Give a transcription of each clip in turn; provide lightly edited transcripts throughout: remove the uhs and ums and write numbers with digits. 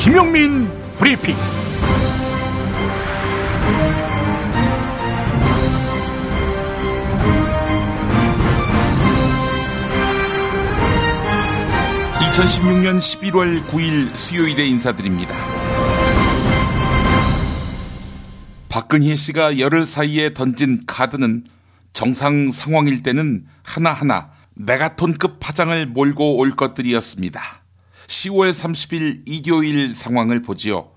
김용민 브리핑. (2016년 11월 9일) 수요일에 인사드립니다. 박근혜 씨가 열흘 사이에 던진 카드는 정상 상황일 때는 하나하나 메가톤급 파장을 몰고 올 것들이었습니다. 10월 30일 일요일 상황을 보지요.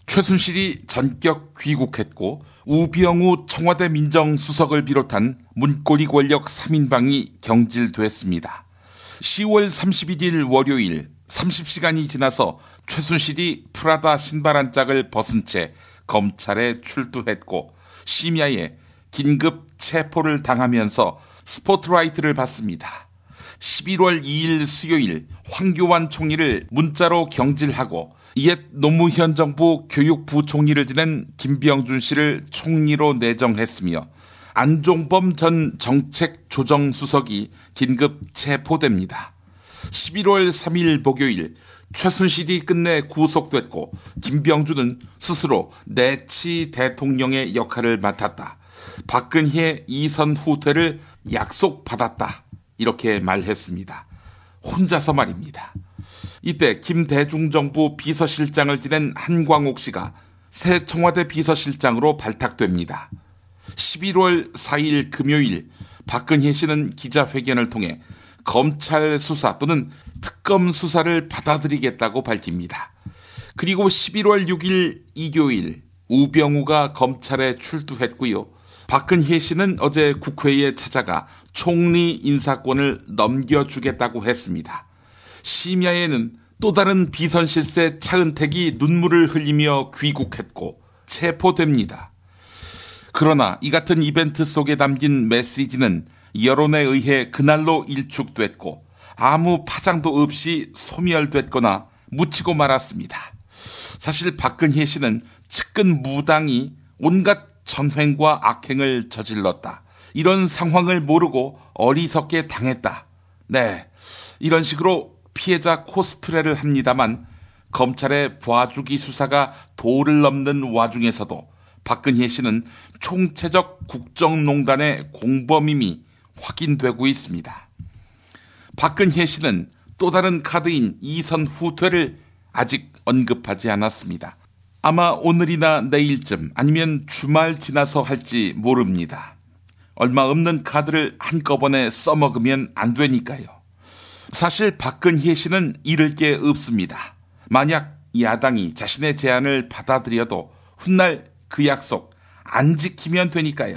최순실이 전격 귀국했고 우병우 청와대 민정수석을 비롯한 문고리 권력 3인방이 경질됐습니다. 10월 31일 월요일 30시간이 지나서 최순실이 프라다 신발 한 짝을 벗은 채 검찰에 출두했고 심야에 긴급 체포를 당하면서 스포트라이트를 받습니다. 11월 2일 수요일 황교안 총리를 문자로 경질하고 이에 노무현 정부 교육부 총리를 지낸 김병준 씨를 총리로 내정했으며 안종범 전 정책조정수석이 긴급 체포됩니다. 11월 3일 목요일 최순실이 끝내 구속됐고 김병준은 스스로 내치 대통령의 역할을 맡았다. 박근혜 이선 후퇴를 약속받았다. 이렇게 말했습니다. 혼자서 말입니다. 이때 김대중정부 비서실장을 지낸 한광옥 씨가 새 청와대 비서실장으로 발탁됩니다. 11월 4일 금요일 박근혜 씨는 기자회견을 통해 검찰 수사 또는 특검 수사를 받아들이겠다고 밝힙니다. 그리고 11월 6일 일요일 우병우가 검찰에 출두했고요. 박근혜 씨는 어제 국회에 찾아가 총리 인사권을 넘겨주겠다고 했습니다. 심야에는 또 다른 비선실세 차은택이 눈물을 흘리며 귀국했고 체포됩니다. 그러나 이 같은 이벤트 속에 담긴 메시지는 여론에 의해 그날로 일축됐고 아무 파장도 없이 소멸됐거나 묻히고 말았습니다. 사실 박근혜 씨는 측근 무당이 온갖 전횡과 악행을 저질렀다. 이런 상황을 모르고 어리석게 당했다. 네, 이런 식으로 피해자 코스프레를 합니다만 검찰의 봐주기 수사가 도를 넘는 와중에서도 박근혜 씨는 총체적 국정농단의 공범임이 확인되고 있습니다. 박근혜 씨는 또 다른 카드인 이선 후퇴를 아직 언급하지 않았습니다. 아마 오늘이나 내일쯤 아니면 주말 지나서 할지 모릅니다. 얼마 없는 카드를 한꺼번에 써먹으면 안 되니까요. 사실 박근혜 씨는 잃을 게 없습니다. 만약 야당이 자신의 제안을 받아들여도 훗날 그 약속 안 지키면 되니까요.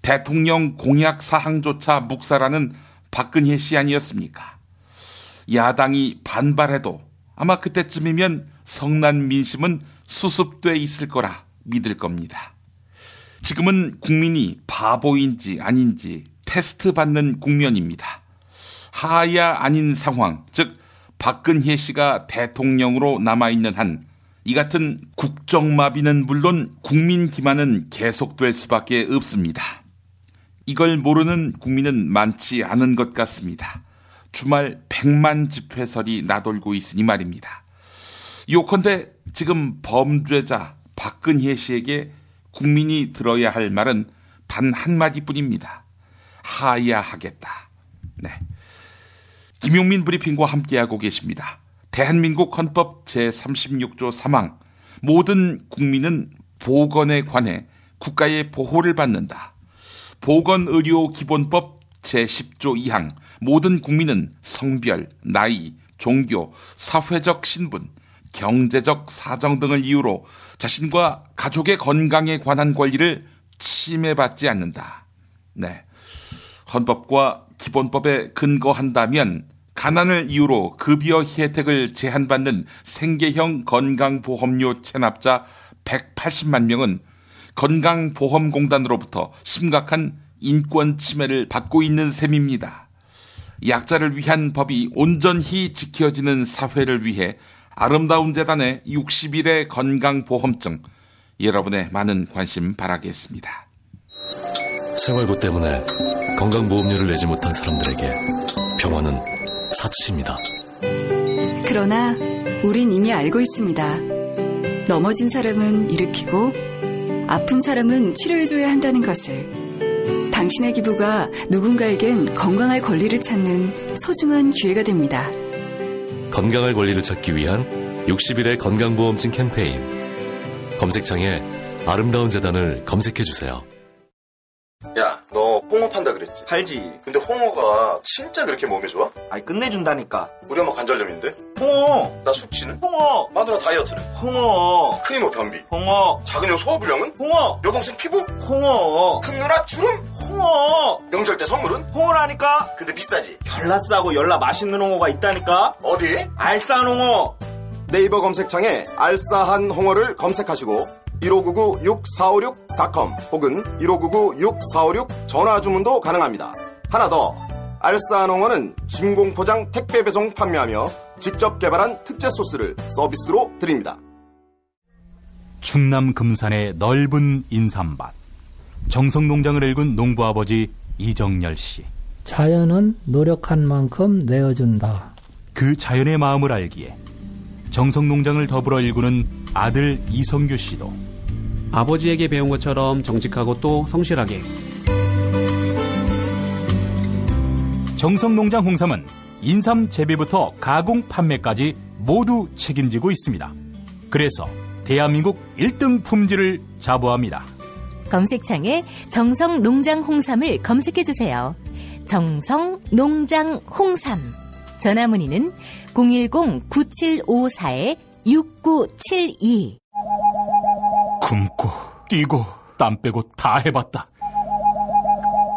대통령 공약 사항조차 묵살하는 박근혜 씨 아니었습니까? 야당이 반발해도 아마 그때쯤이면 성난 민심은 수습돼 있을 거라 믿을 겁니다. 지금은 국민이 바보인지 아닌지 테스트 받는 국면입니다. 하야 아닌 상황, 즉 박근혜 씨가 대통령으로 남아있는 한 이 같은 국정마비는 물론 국민 기만은 계속될 수밖에 없습니다. 이걸 모르는 국민은 많지 않은 것 같습니다. 주말 100만 집회설이 나돌고 있으니 말입니다. 요컨대 지금 범죄자 박근혜 씨에게 국민이 들어야 할 말은 단 한마디뿐입니다. 하야하겠다. 네. 김용민 브리핑과 함께하고 계십니다. 대한민국 헌법 제36조 3항 모든 국민은 보건에 관해 국가의 보호를 받는다. 보건의료기본법 제10조 2항 모든 국민은 성별, 나이, 종교, 사회적 신분, 경제적 사정 등을 이유로 자신과 가족의 건강에 관한 권리를 침해받지 않는다. 네. 헌법과 기본법에 근거한다면 가난을 이유로 급여 혜택을 제한받는 생계형 건강보험료 체납자 180만 명은 건강보험공단으로부터 심각한 인권 침해를 받고 있는 셈입니다. 약자를 위한 법이 온전히 지켜지는 사회를 위해 아름다운 재단의 60일의 건강보험증, 여러분의 많은 관심 바라겠습니다. 생활고 때문에 건강보험료를 내지 못한 사람들에게 병원은 사치입니다. 그러나 우린 이미 알고 있습니다. 넘어진 사람은 일으키고 아픈 사람은 치료해줘야 한다는 것을. 당신의 기부가 누군가에겐 건강할 권리를 찾는 소중한 기회가 됩니다. 건강할 권리를 찾기 위한 60일의 건강보험증 캠페인. 검색창에 아름다운 재단을 검색해주세요. 야, 너 홍어 판다 그랬지? 팔지. 근데 홍어가 진짜 그렇게 몸에 좋아? 아니 끝내준다니까. 우리 엄마 관절염인데? 홍어. 나 숙취는? 홍어. 마누라 다이어트는? 홍어. 큰 이모 변비? 홍어. 작은 형 소화불량은? 홍어. 여동생 피부? 홍어. 큰 누나 주름? 홍어. 명절 때 선물은? 홍어라니까. 근데 비싸지? 열나 싸고 열나 맛있는 홍어가 있다니까. 어디? 알싸한 홍어. 네이버 검색창에 알싸한 홍어를 검색하시고 1599-6456.com 혹은 1599-6456 전화주문도 가능합니다. 하나 더, 알싸한 홍어는 진공포장 택배 배송 판매하며 직접 개발한 특제 소스를 서비스로 드립니다. 충남 금산의 넓은 인삼밭, 정성농장을 일군 농부아버지 이정열 씨. 자연은 노력한 만큼 내어준다. 그 자연의 마음을 알기에 정성농장을 더불어 일구는 아들 이성규 씨도 아버지에게 배운 것처럼 정직하고 또 성실하게. 정성농장 홍삼은 인삼 재배부터 가공 판매까지 모두 책임지고 있습니다. 그래서 대한민국 1등 품질을 자부합니다. 검색창에 정성농장 홍삼을 검색해주세요. 정성농장 홍삼. 전화문의는 010-9754-6972. 굶고 뛰고 땀 빼고 다 해봤다.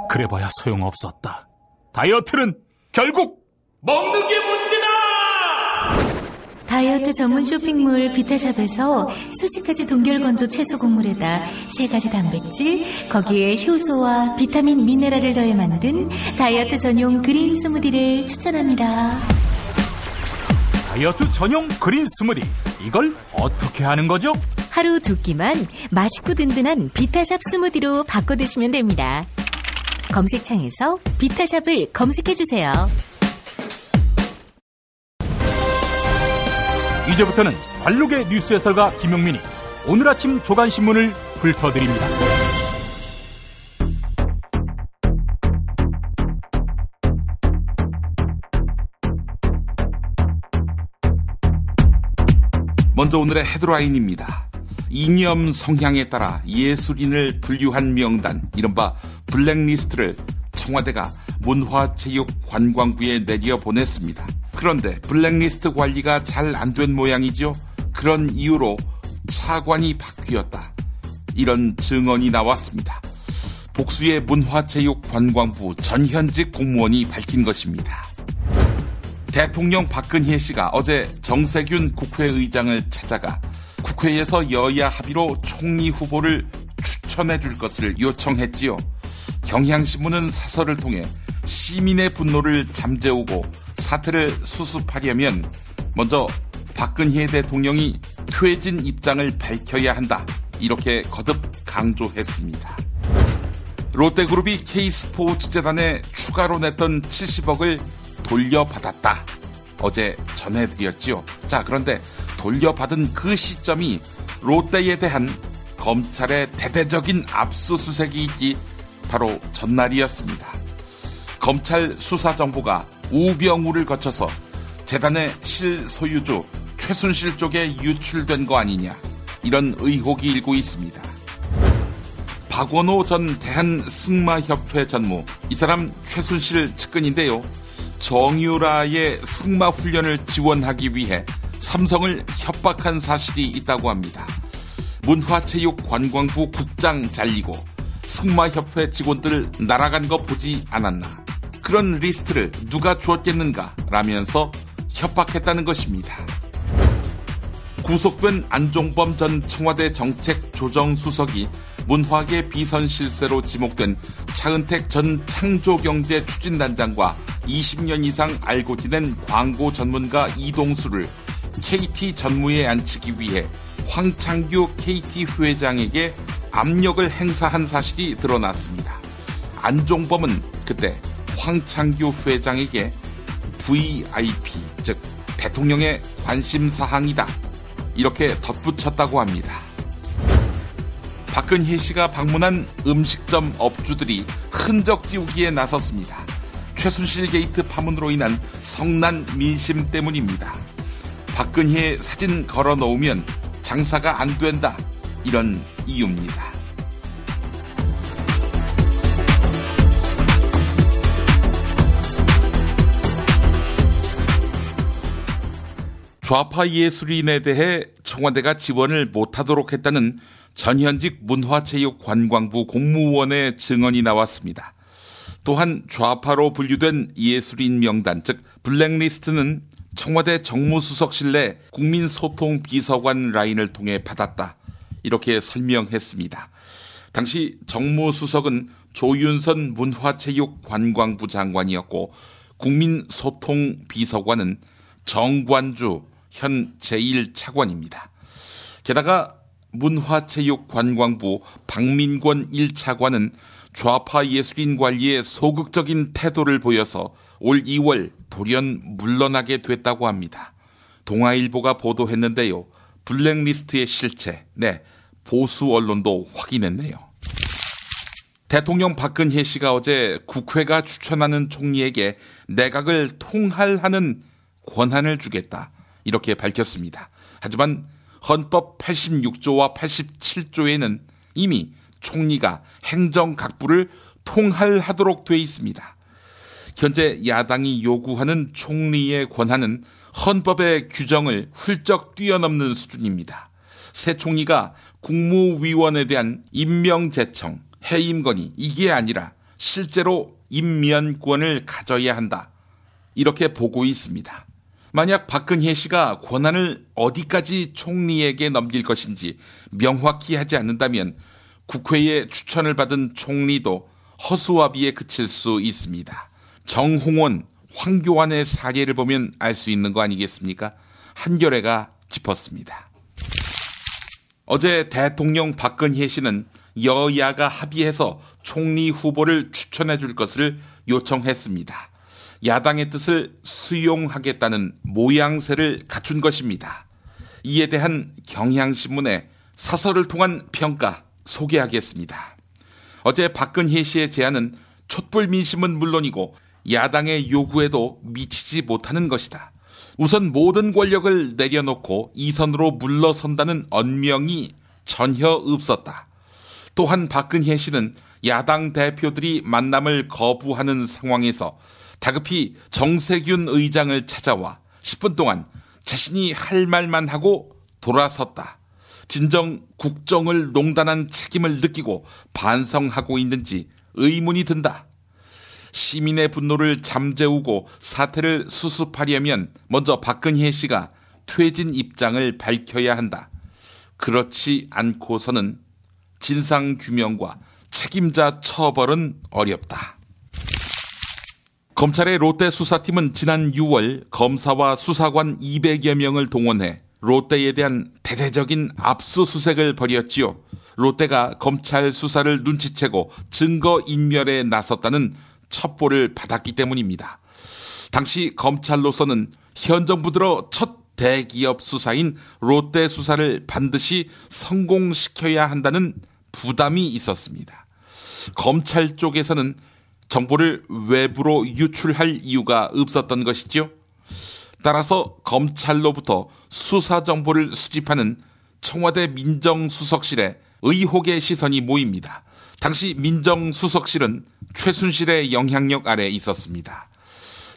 그래봐야 소용없었다. 다이어트는 결국 먹는 게 문제다. 다이어트 전문 쇼핑몰 비타샵에서 수십 가지 동결건조 채소 곡물에다 3가지 단백질, 거기에 효소와 비타민, 미네랄을 더해 만든 다이어트 전용 그린 스무디를 추천합니다. 다이어트 전용 그린 스무디, 이걸 어떻게 하는 거죠? 하루 2끼만 맛있고 든든한 비타샵 스무디로 바꿔 드시면 됩니다. 검색창에서 비타샵을 검색해주세요. 이제부터는 관록의 뉴스 해설가 김용민이 오늘 아침 조간신문을 훑어드립니다. 먼저 오늘의 헤드라인입니다. 이념 성향에 따라 예술인을 분류한 명단, 이른바 블랙리스트를 청와대가 문화체육관광부에 내려보냈습니다. 그런데 블랙리스트 관리가 잘 안 된 모양이죠. 그런 이유로 차관이 바뀌었다. 이런 증언이 나왔습니다. 복수의 문화체육관광부 전현직 공무원이 밝힌 것입니다. 대통령 박근혜 씨가 어제 정세균 국회의장을 찾아가 국회에서 여야 합의로 총리 후보를 추천해 줄 것을 요청했지요. 경향신문은 사설을 통해 시민의 분노를 잠재우고 사태를 수습하려면 먼저 박근혜 대통령이 퇴진 입장을 밝혀야 한다. 이렇게 거듭 강조했습니다. 롯데그룹이 K스포츠재단에 추가로 냈던 70억을 돌려받았다. 어제 전해드렸지요. 자, 그런데 돌려받은 그 시점이 롯데에 대한 검찰의 대대적인 압수수색이 있기 바로 전날이었습니다. 검찰 수사정보가 우병우를 거쳐서 재단의 실소유주 최순실 쪽에 유출된 거 아니냐, 이런 의혹이 일고 있습니다. 박원호 전 대한승마협회 전무, 이 사람 최순실 측근인데요. 정유라의 승마 훈련을 지원하기 위해 삼성을 협박한 사실이 있다고 합니다. 문화체육관광부 국장 잘리고 승마협회 직원들 날아간 거 보지 않았나, 그런 리스트를 누가 주었겠는가 라면서 협박했다는 것입니다. 구속된 안종범 전 청와대 정책조정수석이 문화계 비선 실세로 지목된 차은택 전 창조경제추진단장과 20년 이상 알고 지낸 광고 전문가 이동수를 KT 전무에 앉히기 위해 황창규 KT 회장에게 압력을 행사한 사실이 드러났습니다. 안종범은 그때 황창규 회장에게 VIP, 즉 대통령의 관심사항이다. 이렇게 덧붙였다고 합니다. 박근혜 씨가 방문한 음식점 업주들이 흔적 지우기에 나섰습니다. 최순실 게이트 파문으로 인한 성난 민심 때문입니다. 박근혜 사진 걸어 놓으면 장사가 안 된다. 이런 이유입니다. 좌파 예술인에 대해 청와대가 지원을 못하도록 했다는 전현직 문화체육관광부 공무원의 증언이 나왔습니다. 또한 좌파로 분류된 예술인 명단, 즉 블랙리스트는 청와대 정무수석실 내 국민소통비서관 라인을 통해 받았다. 이렇게 설명했습니다. 당시 정무수석은 조윤선 문화체육관광부 장관이었고 국민소통비서관은 정관주 현 제1차관입니다. 게다가 문화체육관광부 박민권 1차관은 좌파 예술인 관리에 소극적인 태도를 보여서 올 2월 돌연 물러나게 됐다고 합니다. 동아일보가 보도했는데요. 블랙리스트의 실체, 보수 언론도 확인했네요. 대통령 박근혜 씨가 어제 국회가 추천하는 총리에게 내각을 통할하는 권한을 주겠다. 이렇게 밝혔습니다. 하지만 헌법 86조와 87조에는 이미 총리가 행정각부를 통할하도록 돼 있습니다. 현재 야당이 요구하는 총리의 권한은 헌법의 규정을 훌쩍 뛰어넘는 수준입니다. 새 총리가 국무위원에 대한 임명제청, 해임건의 이게 아니라 실제로 임면권을 가져야 한다. 이렇게 보고 있습니다. 만약 박근혜 씨가 권한을 어디까지 총리에게 넘길 것인지 명확히 하지 않는다면 국회의 추천을 받은 총리도 허수아비에 그칠 수 있습니다. 정홍원, 황교안의 사례를 보면 알 수 있는 거 아니겠습니까? 한겨레가 짚었습니다. 어제 대통령 박근혜 씨는 여야가 합의해서 총리 후보를 추천해 줄 것을 요청했습니다. 야당의 뜻을 수용하겠다는 모양새를 갖춘 것입니다. 이에 대한 경향신문의 사설을 통한 평가 소개하겠습니다. 어제 박근혜 씨의 제안은 촛불 민심은 물론이고 야당의 요구에도 미치지 못하는 것이다. 우선 모든 권력을 내려놓고 이선으로 물러선다는 언명이 전혀 없었다. 또한 박근혜 씨는 야당 대표들이 만남을 거부하는 상황에서 다급히 정세균 의장을 찾아와 10분 동안 자신이 할 말만 하고 돌아섰다. 진정 국정을 농단한 책임을 느끼고 반성하고 있는지 의문이 든다. 시민의 분노를 잠재우고 사태를 수습하려면 먼저 박근혜 씨가 퇴진 입장을 밝혀야 한다. 그렇지 않고서는 진상규명과 책임자 처벌은 어렵다. 검찰의 롯데 수사팀은 지난 6월 검사와 수사관 200여 명을 동원해 롯데에 대한 대대적인 압수수색을 벌였지요. 롯데가 검찰 수사를 눈치채고 증거인멸에 나섰다는 첩보를 받았기 때문입니다. 당시 검찰로서는 현 정부 들어 첫 대기업 수사인 롯데 수사를 반드시 성공시켜야 한다는 부담이 있었습니다. 검찰 쪽에서는 정보를 외부로 유출할 이유가 없었던 것이죠. 따라서 검찰로부터 수사 정보를 수집하는 청와대 민정수석실에 의혹의 시선이 모입니다. 당시 민정수석실은 최순실의 영향력 아래 있었습니다.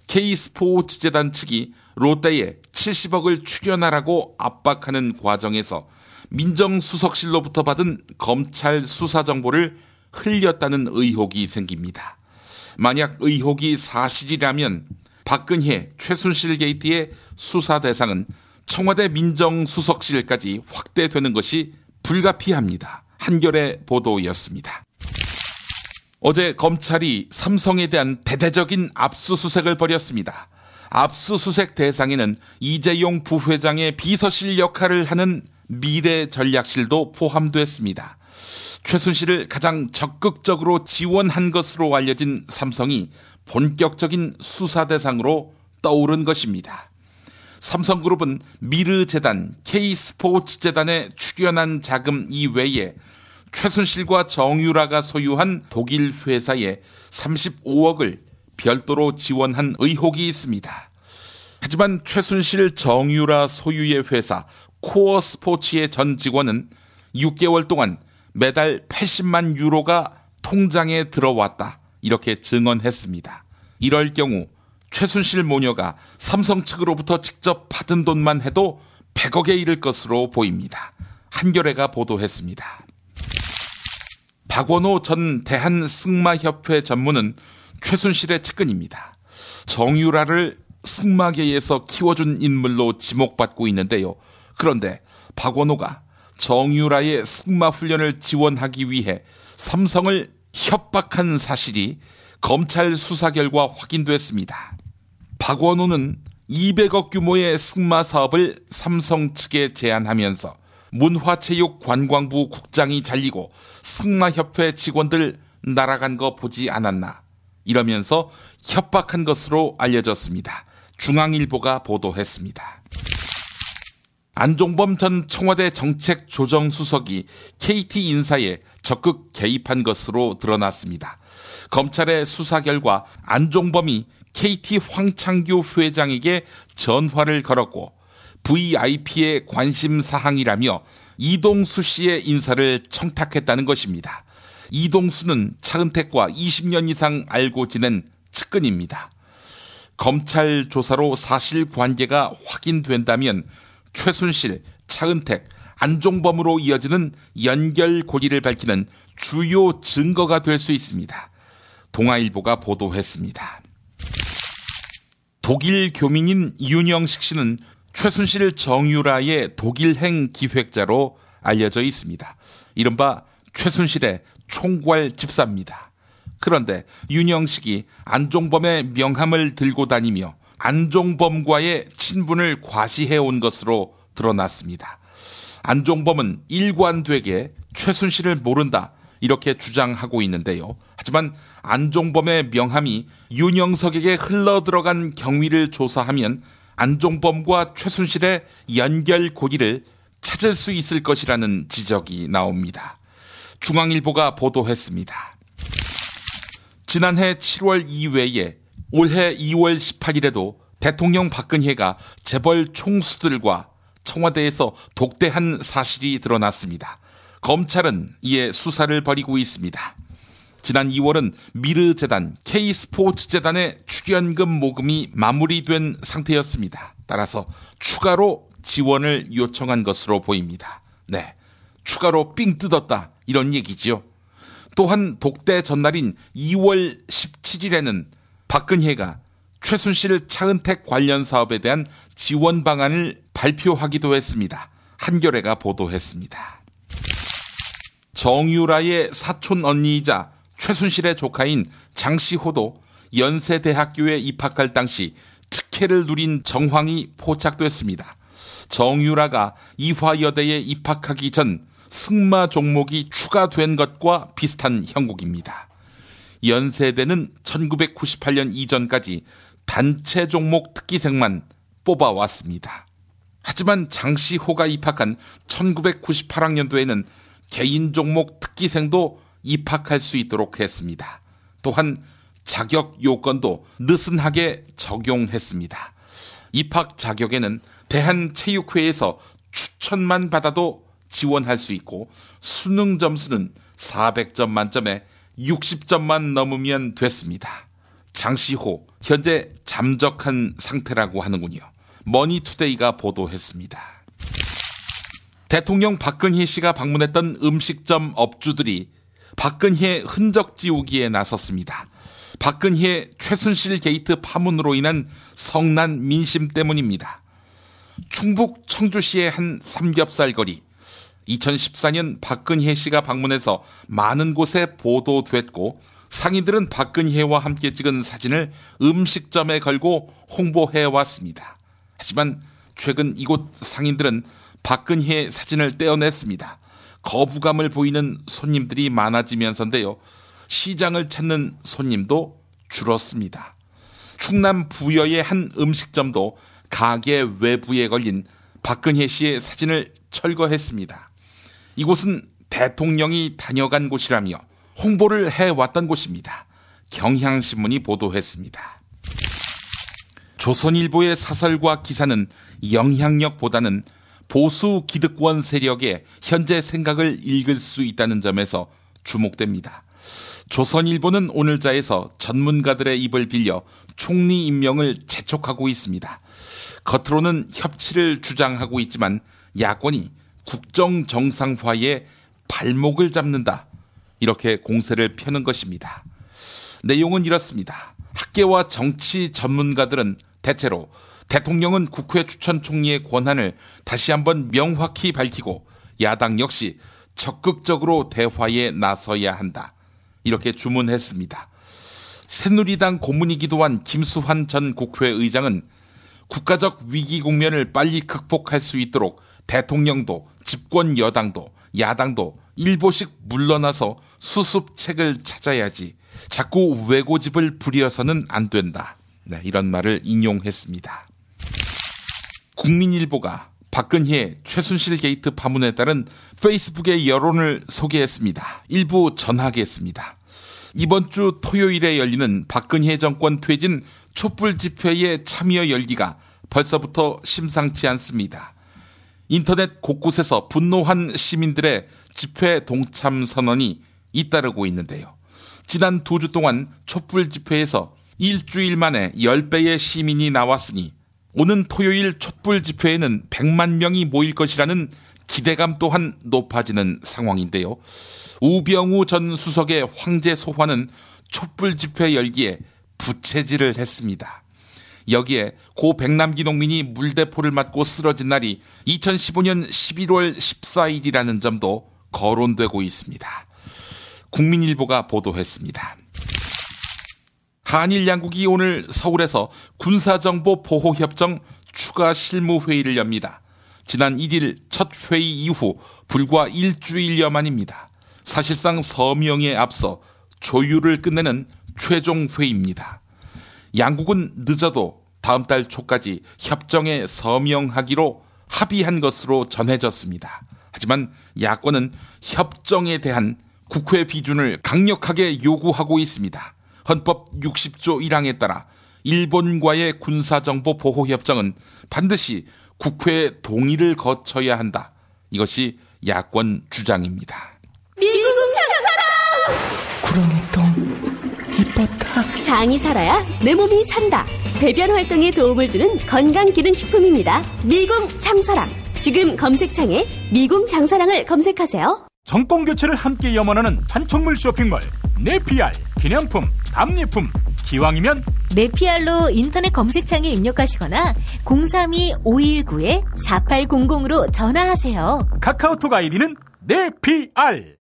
K스포츠재단 측이 롯데에 70억을 출연하라고 압박하는 과정에서 민정수석실로부터 받은 검찰 수사 정보를 흘렸다는 의혹이 생깁니다. 만약 의혹이 사실이라면 박근혜, 최순실 게이트의 수사 대상은 청와대 민정수석실까지 확대되는 것이 불가피합니다. 한겨레 보도였습니다. 어제 검찰이 삼성에 대한 대대적인 압수수색을 벌였습니다. 압수수색 대상에는 이재용 부회장의 비서실 역할을 하는 미래전략실도 포함됐습니다. 최순실을 가장 적극적으로 지원한 것으로 알려진 삼성이 본격적인 수사 대상으로 떠오른 것입니다. 삼성그룹은 미르재단, K스포츠재단에 출연한 자금 이외에 최순실과 정유라가 소유한 독일 회사에 35억을 별도로 지원한 의혹이 있습니다. 하지만 최순실, 정유라 소유의 회사 코어스포츠의 전 직원은 6개월 동안 매달 80만 유로가 통장에 들어왔다, 이렇게 증언했습니다. 이럴 경우 최순실 모녀가 삼성 측으로부터 직접 받은 돈만 해도 100억에 이를 것으로 보입니다. 한겨레가 보도했습니다. 박원호 전 대한승마협회 전무는 최순실의 측근입니다. 정유라를 승마계에서 키워준 인물로 지목받고 있는데요. 그런데 박원호가 정유라의 승마 훈련을 지원하기 위해 삼성을 협박한 사실이 검찰 수사 결과 확인됐습니다. 박원호는 200억 규모의 승마 사업을 삼성 측에 제안하면서 문화체육관광부 국장이 잘리고 승마협회 직원들 날아간 거 보지 않았나, 이러면서 협박한 것으로 알려졌습니다. 중앙일보가 보도했습니다. 안종범 전 청와대 정책조정수석이 KT 인사에 적극 개입한 것으로 드러났습니다. 검찰의 수사 결과 안종범이 KT 황창규 회장에게 전화를 걸었고 VIP의 관심 사항이라며 이동수 씨의 인사를 청탁했다는 것입니다. 이동수는 차은택과 20년 이상 알고 지낸 측근입니다. 검찰 조사로 사실관계가 확인된다면 최순실, 차은택, 안종범으로 이어지는 연결고리를 밝히는 주요 증거가 될 수 있습니다. 동아일보가 보도했습니다. 독일 교민인 윤영식 씨는 최순실, 정유라의 독일행 기획자로 알려져 있습니다. 이른바 최순실의 총괄 집사입니다. 그런데 윤영식이 안종범의 명함을 들고 다니며 안종범과의 친분을 과시해온 것으로 드러났습니다. 안종범은 일관되게 최순실을 모른다, 이렇게 주장하고 있는데요. 하지만 안종범의 명함이 윤영석에게 흘러들어간 경위를 조사하면 안종범과 최순실의 연결고리를 찾을 수 있을 것이라는 지적이 나옵니다. 중앙일보가 보도했습니다. 지난해 7월 이외에 올해 2월 18일에도 대통령 박근혜가 재벌 총수들과 청와대에서 독대한 사실이 드러났습니다. 검찰은 이에 수사를 벌이고 있습니다. 지난 2월은 미르재단, K스포츠재단의 출연금 모금이 마무리된 상태였습니다. 따라서 추가로 지원을 요청한 것으로 보입니다. 네, 추가로 삥 뜯었다, 이런 얘기지요. 또한 독대 전날인 2월 17일에는 박근혜가 최순실, 차은택 관련 사업에 대한 지원 방안을 발표하기도 했습니다. 한겨레가 보도했습니다. 정유라의 사촌 언니이자 최순실의 조카인 장시호도 연세대학교에 입학할 당시 특혜를 누린 정황이 포착됐습니다. 정유라가 이화여대에 입학하기 전 승마 종목이 추가된 것과 비슷한 형국입니다. 연세대는 1998년 이전까지 단체 종목 특기생만 뽑아왔습니다. 하지만 장시호가 입학한 1998학년도에는 개인 종목 특기생도 입학할 수 있도록 했습니다. 또한 자격 요건도 느슨하게 적용했습니다. 입학 자격에는 대한체육회에서 추천만 받아도 지원할 수 있고 수능 점수는 400점 만점에 60점만 넘으면 됐습니다. 장시호 현재 잠적한 상태라고 하는군요. 머니투데이가 보도했습니다. 대통령 박근혜 씨가 방문했던 음식점 업주들이 박근혜 흔적 지우기에 나섰습니다. 박근혜 최순실 게이트 파문으로 인한 성난 민심 때문입니다. 충북 청주시의 한 삼겹살 거리, 2014년 박근혜 씨가 방문해서 많은 곳에 보도됐고 상인들은 박근혜와 함께 찍은 사진을 음식점에 걸고 홍보해왔습니다. 하지만 최근 이곳 상인들은 박근혜 사진을 떼어냈습니다. 거부감을 보이는 손님들이 많아지면서인데요. 시장을 찾는 손님도 줄었습니다. 충남 부여의 한 음식점도 가게 외부에 걸린 박근혜 씨의 사진을 철거했습니다. 이곳은 대통령이 다녀간 곳이라며 홍보를 해왔던 곳입니다. 경향신문이 보도했습니다. 조선일보의 사설과 기사는 영향력보다는 보수 기득권 세력의 현재 생각을 읽을 수 있다는 점에서 주목됩니다. 조선일보는 오늘자에서 전문가들의 입을 빌려 총리 임명을 재촉하고 있습니다. 겉으로는 협치를 주장하고 있지만 야권이 국정정상화에 발목을 잡는다, 이렇게 공세를 펴는 것입니다. 내용은 이렇습니다. 학계와 정치 전문가들은 대체로 대통령은 국회 추천 총리의 권한을 다시 한번 명확히 밝히고 야당 역시 적극적으로 대화에 나서야 한다, 이렇게 주문했습니다. 새누리당 고문이기도 한 김수환 전 국회의장은 국가적 위기 국면을 빨리 극복할 수 있도록 대통령도 집권 여당도 야당도 일보씩 물러나서 수습책을 찾아야지 자꾸 외고집을 부려서는 안 된다. 네, 이런 말을 인용했습니다. 국민일보가 박근혜 최순실 게이트 파문에 따른 페이스북의 여론을 소개했습니다. 일부 전하겠습니다. 이번 주 토요일에 열리는 박근혜 정권 퇴진 촛불 집회의 참여 열기가 벌써부터 심상치 않습니다. 인터넷 곳곳에서 분노한 시민들의 집회 동참 선언이 잇따르고 있는데요. 지난 2주 동안 촛불 집회에서 일주일 만에 10배의 시민이 나왔으니 오는 토요일 촛불 집회에는 100만 명이 모일 것이라는 기대감 또한 높아지는 상황인데요. 우병우 전 수석의 황제 소환은 촛불 집회 열기에 부채질을 했습니다. 여기에 고 백남기 농민이 물대포를 맞고 쓰러진 날이 2015년 11월 14일이라는 점도 거론되고 있습니다. 국민일보가 보도했습니다. 한일 양국이 오늘 서울에서 군사정보보호협정 추가 실무회의를 엽니다. 지난 1일 첫 회의 이후 불과 일주일여 만입니다. 사실상 서명에 앞서 조율을 끝내는 최종 회의입니다. 양국은 늦어도 다음 달 초까지 협정에 서명하기로 합의한 것으로 전해졌습니다. 하지만 야권은 협정에 대한 국회 비준을 강력하게 요구하고 있습니다. 헌법 60조 1항에 따라 일본과의 군사정보보호협정은 반드시 국회 동의를 거쳐야 한다. 이것이 야권 주장입니다. 미국 장사랑! 구렁이똥 이뻤다. 장이 살아야 내 몸이 산다. 배변 활동에 도움을 주는 건강기능식품입니다. 미궁 장사랑. 지금 검색창에 미궁 장사랑을 검색하세요. 정권 교체를 함께 염원하는 판촉물 쇼핑몰 네피알. 기념품, 답례품, 기왕이면 네피알로 인터넷 검색창에 입력하시거나 032-519-4800으로 전화하세요. 카카오톡 아이디는 네피알.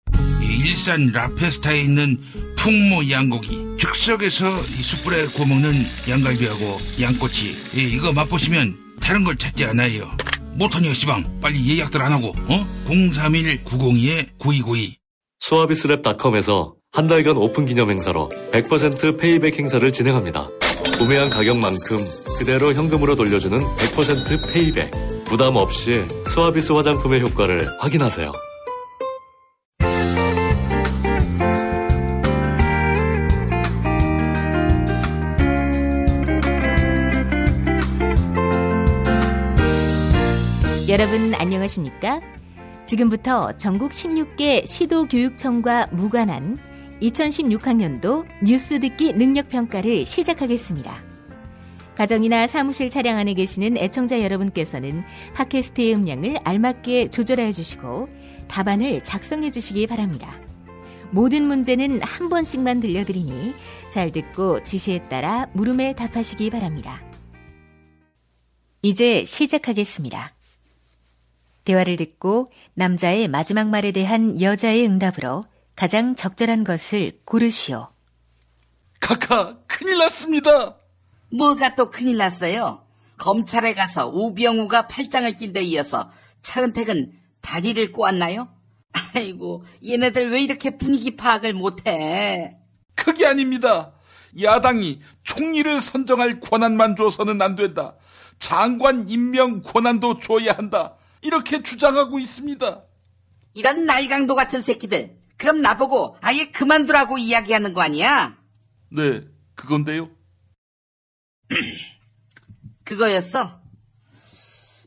일산 라페스타에 있는 풍무 양고기, 즉석에서 숯불에 구워먹는 양갈비하고 양꼬치, 이거 맛보시면 다른 걸 찾지 않아요. 못하니요 시방, 빨리 예약들 안 하고 031-902-9292. 수아비스랩닷컴에서 한 달간 오픈 기념 행사로 100% 페이백 행사를 진행합니다. 구매한 가격만큼 그대로 현금으로 돌려주는 100% 페이백. 부담 없이 수아비스 화장품의 효과를 확인하세요. 여러분 안녕하십니까? 지금부터 전국 16개 시도교육청과 무관한 2016학년도 뉴스 듣기 능력평가를 시작하겠습니다. 가정이나 사무실 차량 안에 계시는 애청자 여러분께서는 팟캐스트의 음량을 알맞게 조절해 주시고 답안을 작성해 주시기 바랍니다. 모든 문제는 한 번씩만 들려드리니 잘 듣고 지시에 따라 물음에 답하시기 바랍니다. 이제 시작하겠습니다. 대화를 듣고 남자의 마지막 말에 대한 여자의 응답으로 가장 적절한 것을 고르시오. 카카, 큰일 났습니다. 뭐가 또 큰일 났어요? 검찰에 가서 우병우가 팔짱을 낀 데 이어서 차은택은 다리를 꼬았나요? 아이고, 얘네들 왜 이렇게 분위기 파악을 못해? 그게 아닙니다. 야당이 총리를 선정할 권한만 줘서는 안 된다. 장관 임명 권한도 줘야 한다. 이렇게 주장하고 있습니다. 이런 날강도 같은 새끼들. 그럼 나보고 아예 그만두라고 이야기하는 거 아니야? 네, 그건데요. 그거였어.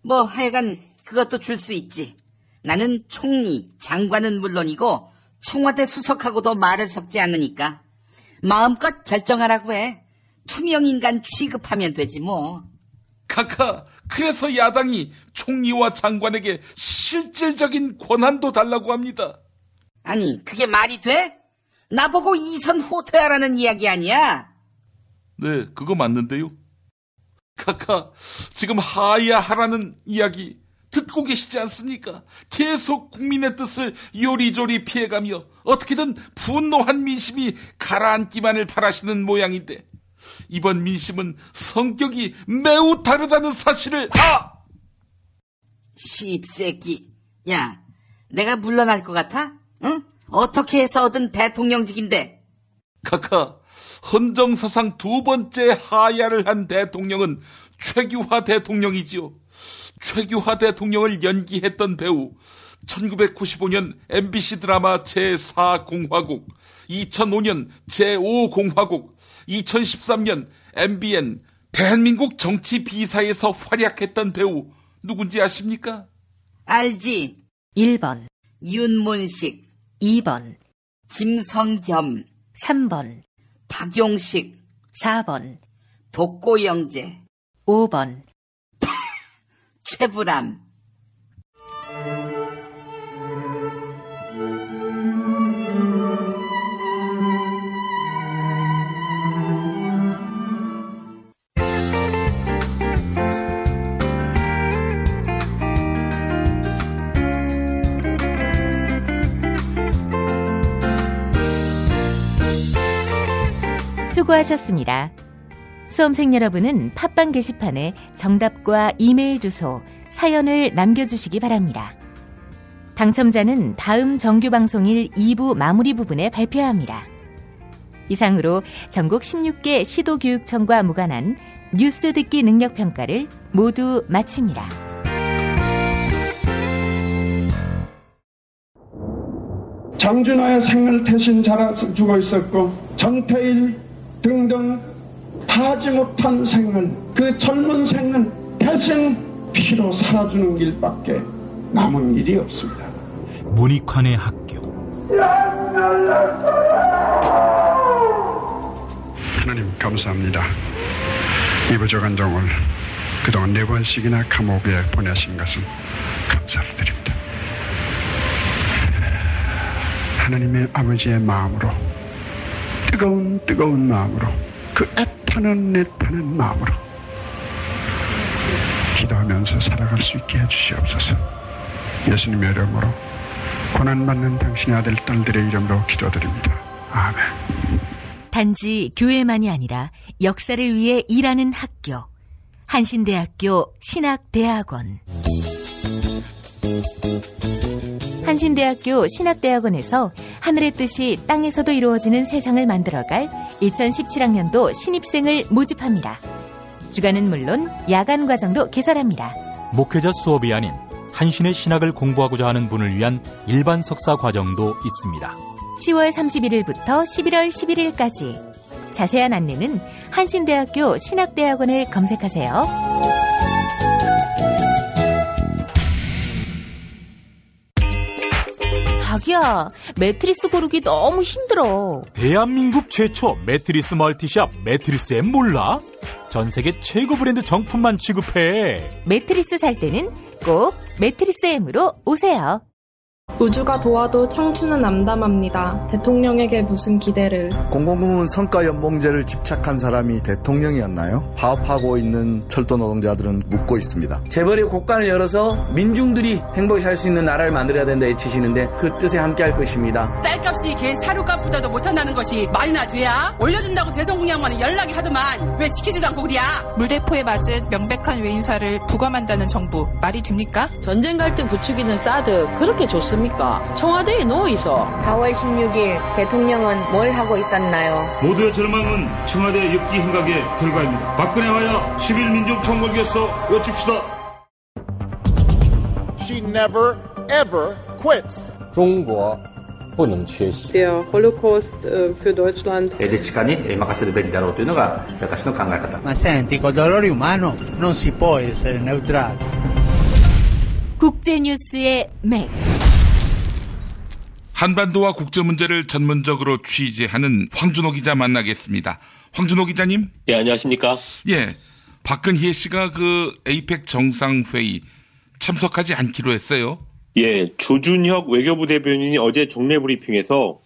뭐 하여간 그것도 줄 수 있지. 나는 총리, 장관은 물론이고 청와대 수석하고도 말을 섞지 않으니까 마음껏 결정하라고 해. 투명인간 취급하면 되지 뭐. 카카, 그래서 야당이 총리와 장관에게 실질적인 권한도 달라고 합니다. 아니, 그게 말이 돼? 나보고 이선 호퇴하라는 이야기 아니야? 네, 그거 맞는데요. 카카, 지금 하야 하라는 이야기 듣고 계시지 않습니까? 계속 국민의 뜻을 요리조리 피해가며 어떻게든 분노한 민심이 가라앉기만을 바라시는 모양인데 이번 민심은 성격이 매우 다르다는 사실을 씹새끼. 야, 내가 물러날 것 같아? 응? 어떻게 해서 얻은 대통령직인데? 카카, 헌정사상 두 번째 하야를 한 대통령은 최규하 대통령이지요. 최규하 대통령을 연기했던 배우, 1995년 MBC 드라마 제4공화국, 2005년 제5공화국, 2013년 MBN 대한민국 정치 비사에서 활약했던 배우 누군지 아십니까? 알지. 1번 윤문식, 2번 김성겸, 3번 박용식, 4번 독고영재, 5번 최불암. 수고하셨습니다. 수험생 여러분은 팟빵 게시판에 정답과 이메일 주소, 사연을 남겨주시기 바랍니다. 당첨자는 다음 정규방송일 2부 마무리 부분에 발표합니다. 이상으로 전국 16개 시도교육청과 무관한 뉴스 듣기 능력평가를 모두 마칩니다. 장준하의 생을 대신 살아주고 있었고 정태일 등등 다하지 못한 생을, 그 젊은 생을 대신 피로 살아주는 길밖에 남은 길이 없습니다. 문익환의 학교. 하나님 감사합니다. 이 부족한 종을 그동안 4번씩이나 감옥에 보내신 것은 감사를 드립니다. 하나님의 아버지의 마음으로, 뜨거운 마음으로, 그 애타는 마음으로 기도하면서 살아갈 수 있게 해주시옵소서. 예수님의 이름으로 고난받는 당신의 아들 딸들의 이름으로 기도드립니다. 아멘. 단지 교회만이 아니라 역사를 위해 일하는 학교, 한신대학교 신학대학원. 한신대학교 신학대학원에서 하늘의 뜻이 땅에서도 이루어지는 세상을 만들어갈 2017학년도 신입생을 모집합니다. 주간은 물론 야간 과정도 개설합니다. 목회자 수업이 아닌 한신의 신학을 공부하고자 하는 분을 위한 일반 석사 과정도 있습니다. 10월 31일부터 11월 11일까지. 자세한 안내는 한신대학교 신학대학원을 검색하세요. 자기야, 매트리스 고르기 너무 힘들어. 대한민국 최초 매트리스 멀티샵 매트리스엠 몰라? 전 세계 최고 브랜드 정품만 취급해. 매트리스 살 때는 꼭 매트리스엠으로 오세요. 우주가 도와도 청춘은 암담합니다. 대통령에게 무슨 기대를. 공공부문 성과연봉제를 집착한 사람이 대통령이었나요? 파업하고 있는 철도 노동자들은 묻고 있습니다. 재벌의 곳간을 열어서 민중들이 행복히 살 수 있는 나라를 만들어야 된다 외치시는데 그 뜻에 함께할 것입니다. 쌀값이 개 사료값보다도 못한다는 것이 말이나 돼야? 올려준다고 대성공약만은 연락이 하더만 왜 지키지도 않고 그랴? 물대포에 맞은 명백한 외인사를 부검한다는 정부 말이 됩니까? 전쟁 갈등 부추기는 사드 그렇게 좋습니까? 합니까? 청와대에 누워있어. 4월 16일 대통령은 뭘 하고 있었나요? 모두의 절망은 청와대 엽기 행각의 결과입니다. 박근혜와야 11민족 총궐기에서 외칩시다. She never ever quits. 中国不能缺席。 Der Holocaust für Deutschland. Ma senti, col dolore umano non si può essere neutrali. 국제뉴스의 맥. 한반도와 국제 문제를 전문적으로 취재하는 황준호 기자 만나겠습니다. 황준호 기자님? 네, 안녕하십니까? 예, 박근혜 씨가 그 에이펙 정상회의 참석하지 않기로 했어요. 예, 조준혁 외교부 대변인이 어제 정례 브리핑에서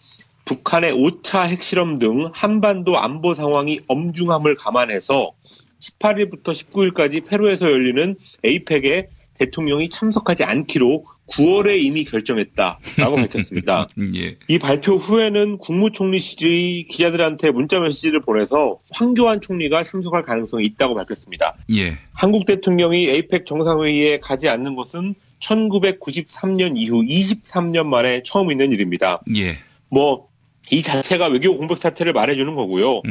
북한의 5차 핵실험 등 한반도 안보 상황이 엄중함을 감안해서 18일부터 19일까지 페루에서 열리는 에이펙에 대통령이 참석하지 않기로 9월에 이미 결정했다라고 밝혔습니다. 예. 이 발표 후에는 국무총리실이 기자들한테 문자 메시지를 보내서 황교안 총리가 참석할 가능성이 있다고 밝혔습니다. 예. 한국 대통령이 에이펙 정상회의에 가지 않는 것은 1993년 이후 23년 만에 처음 있는 일입니다. 예. 이 자체가 외교 공백 사태를 말해주는 거고요.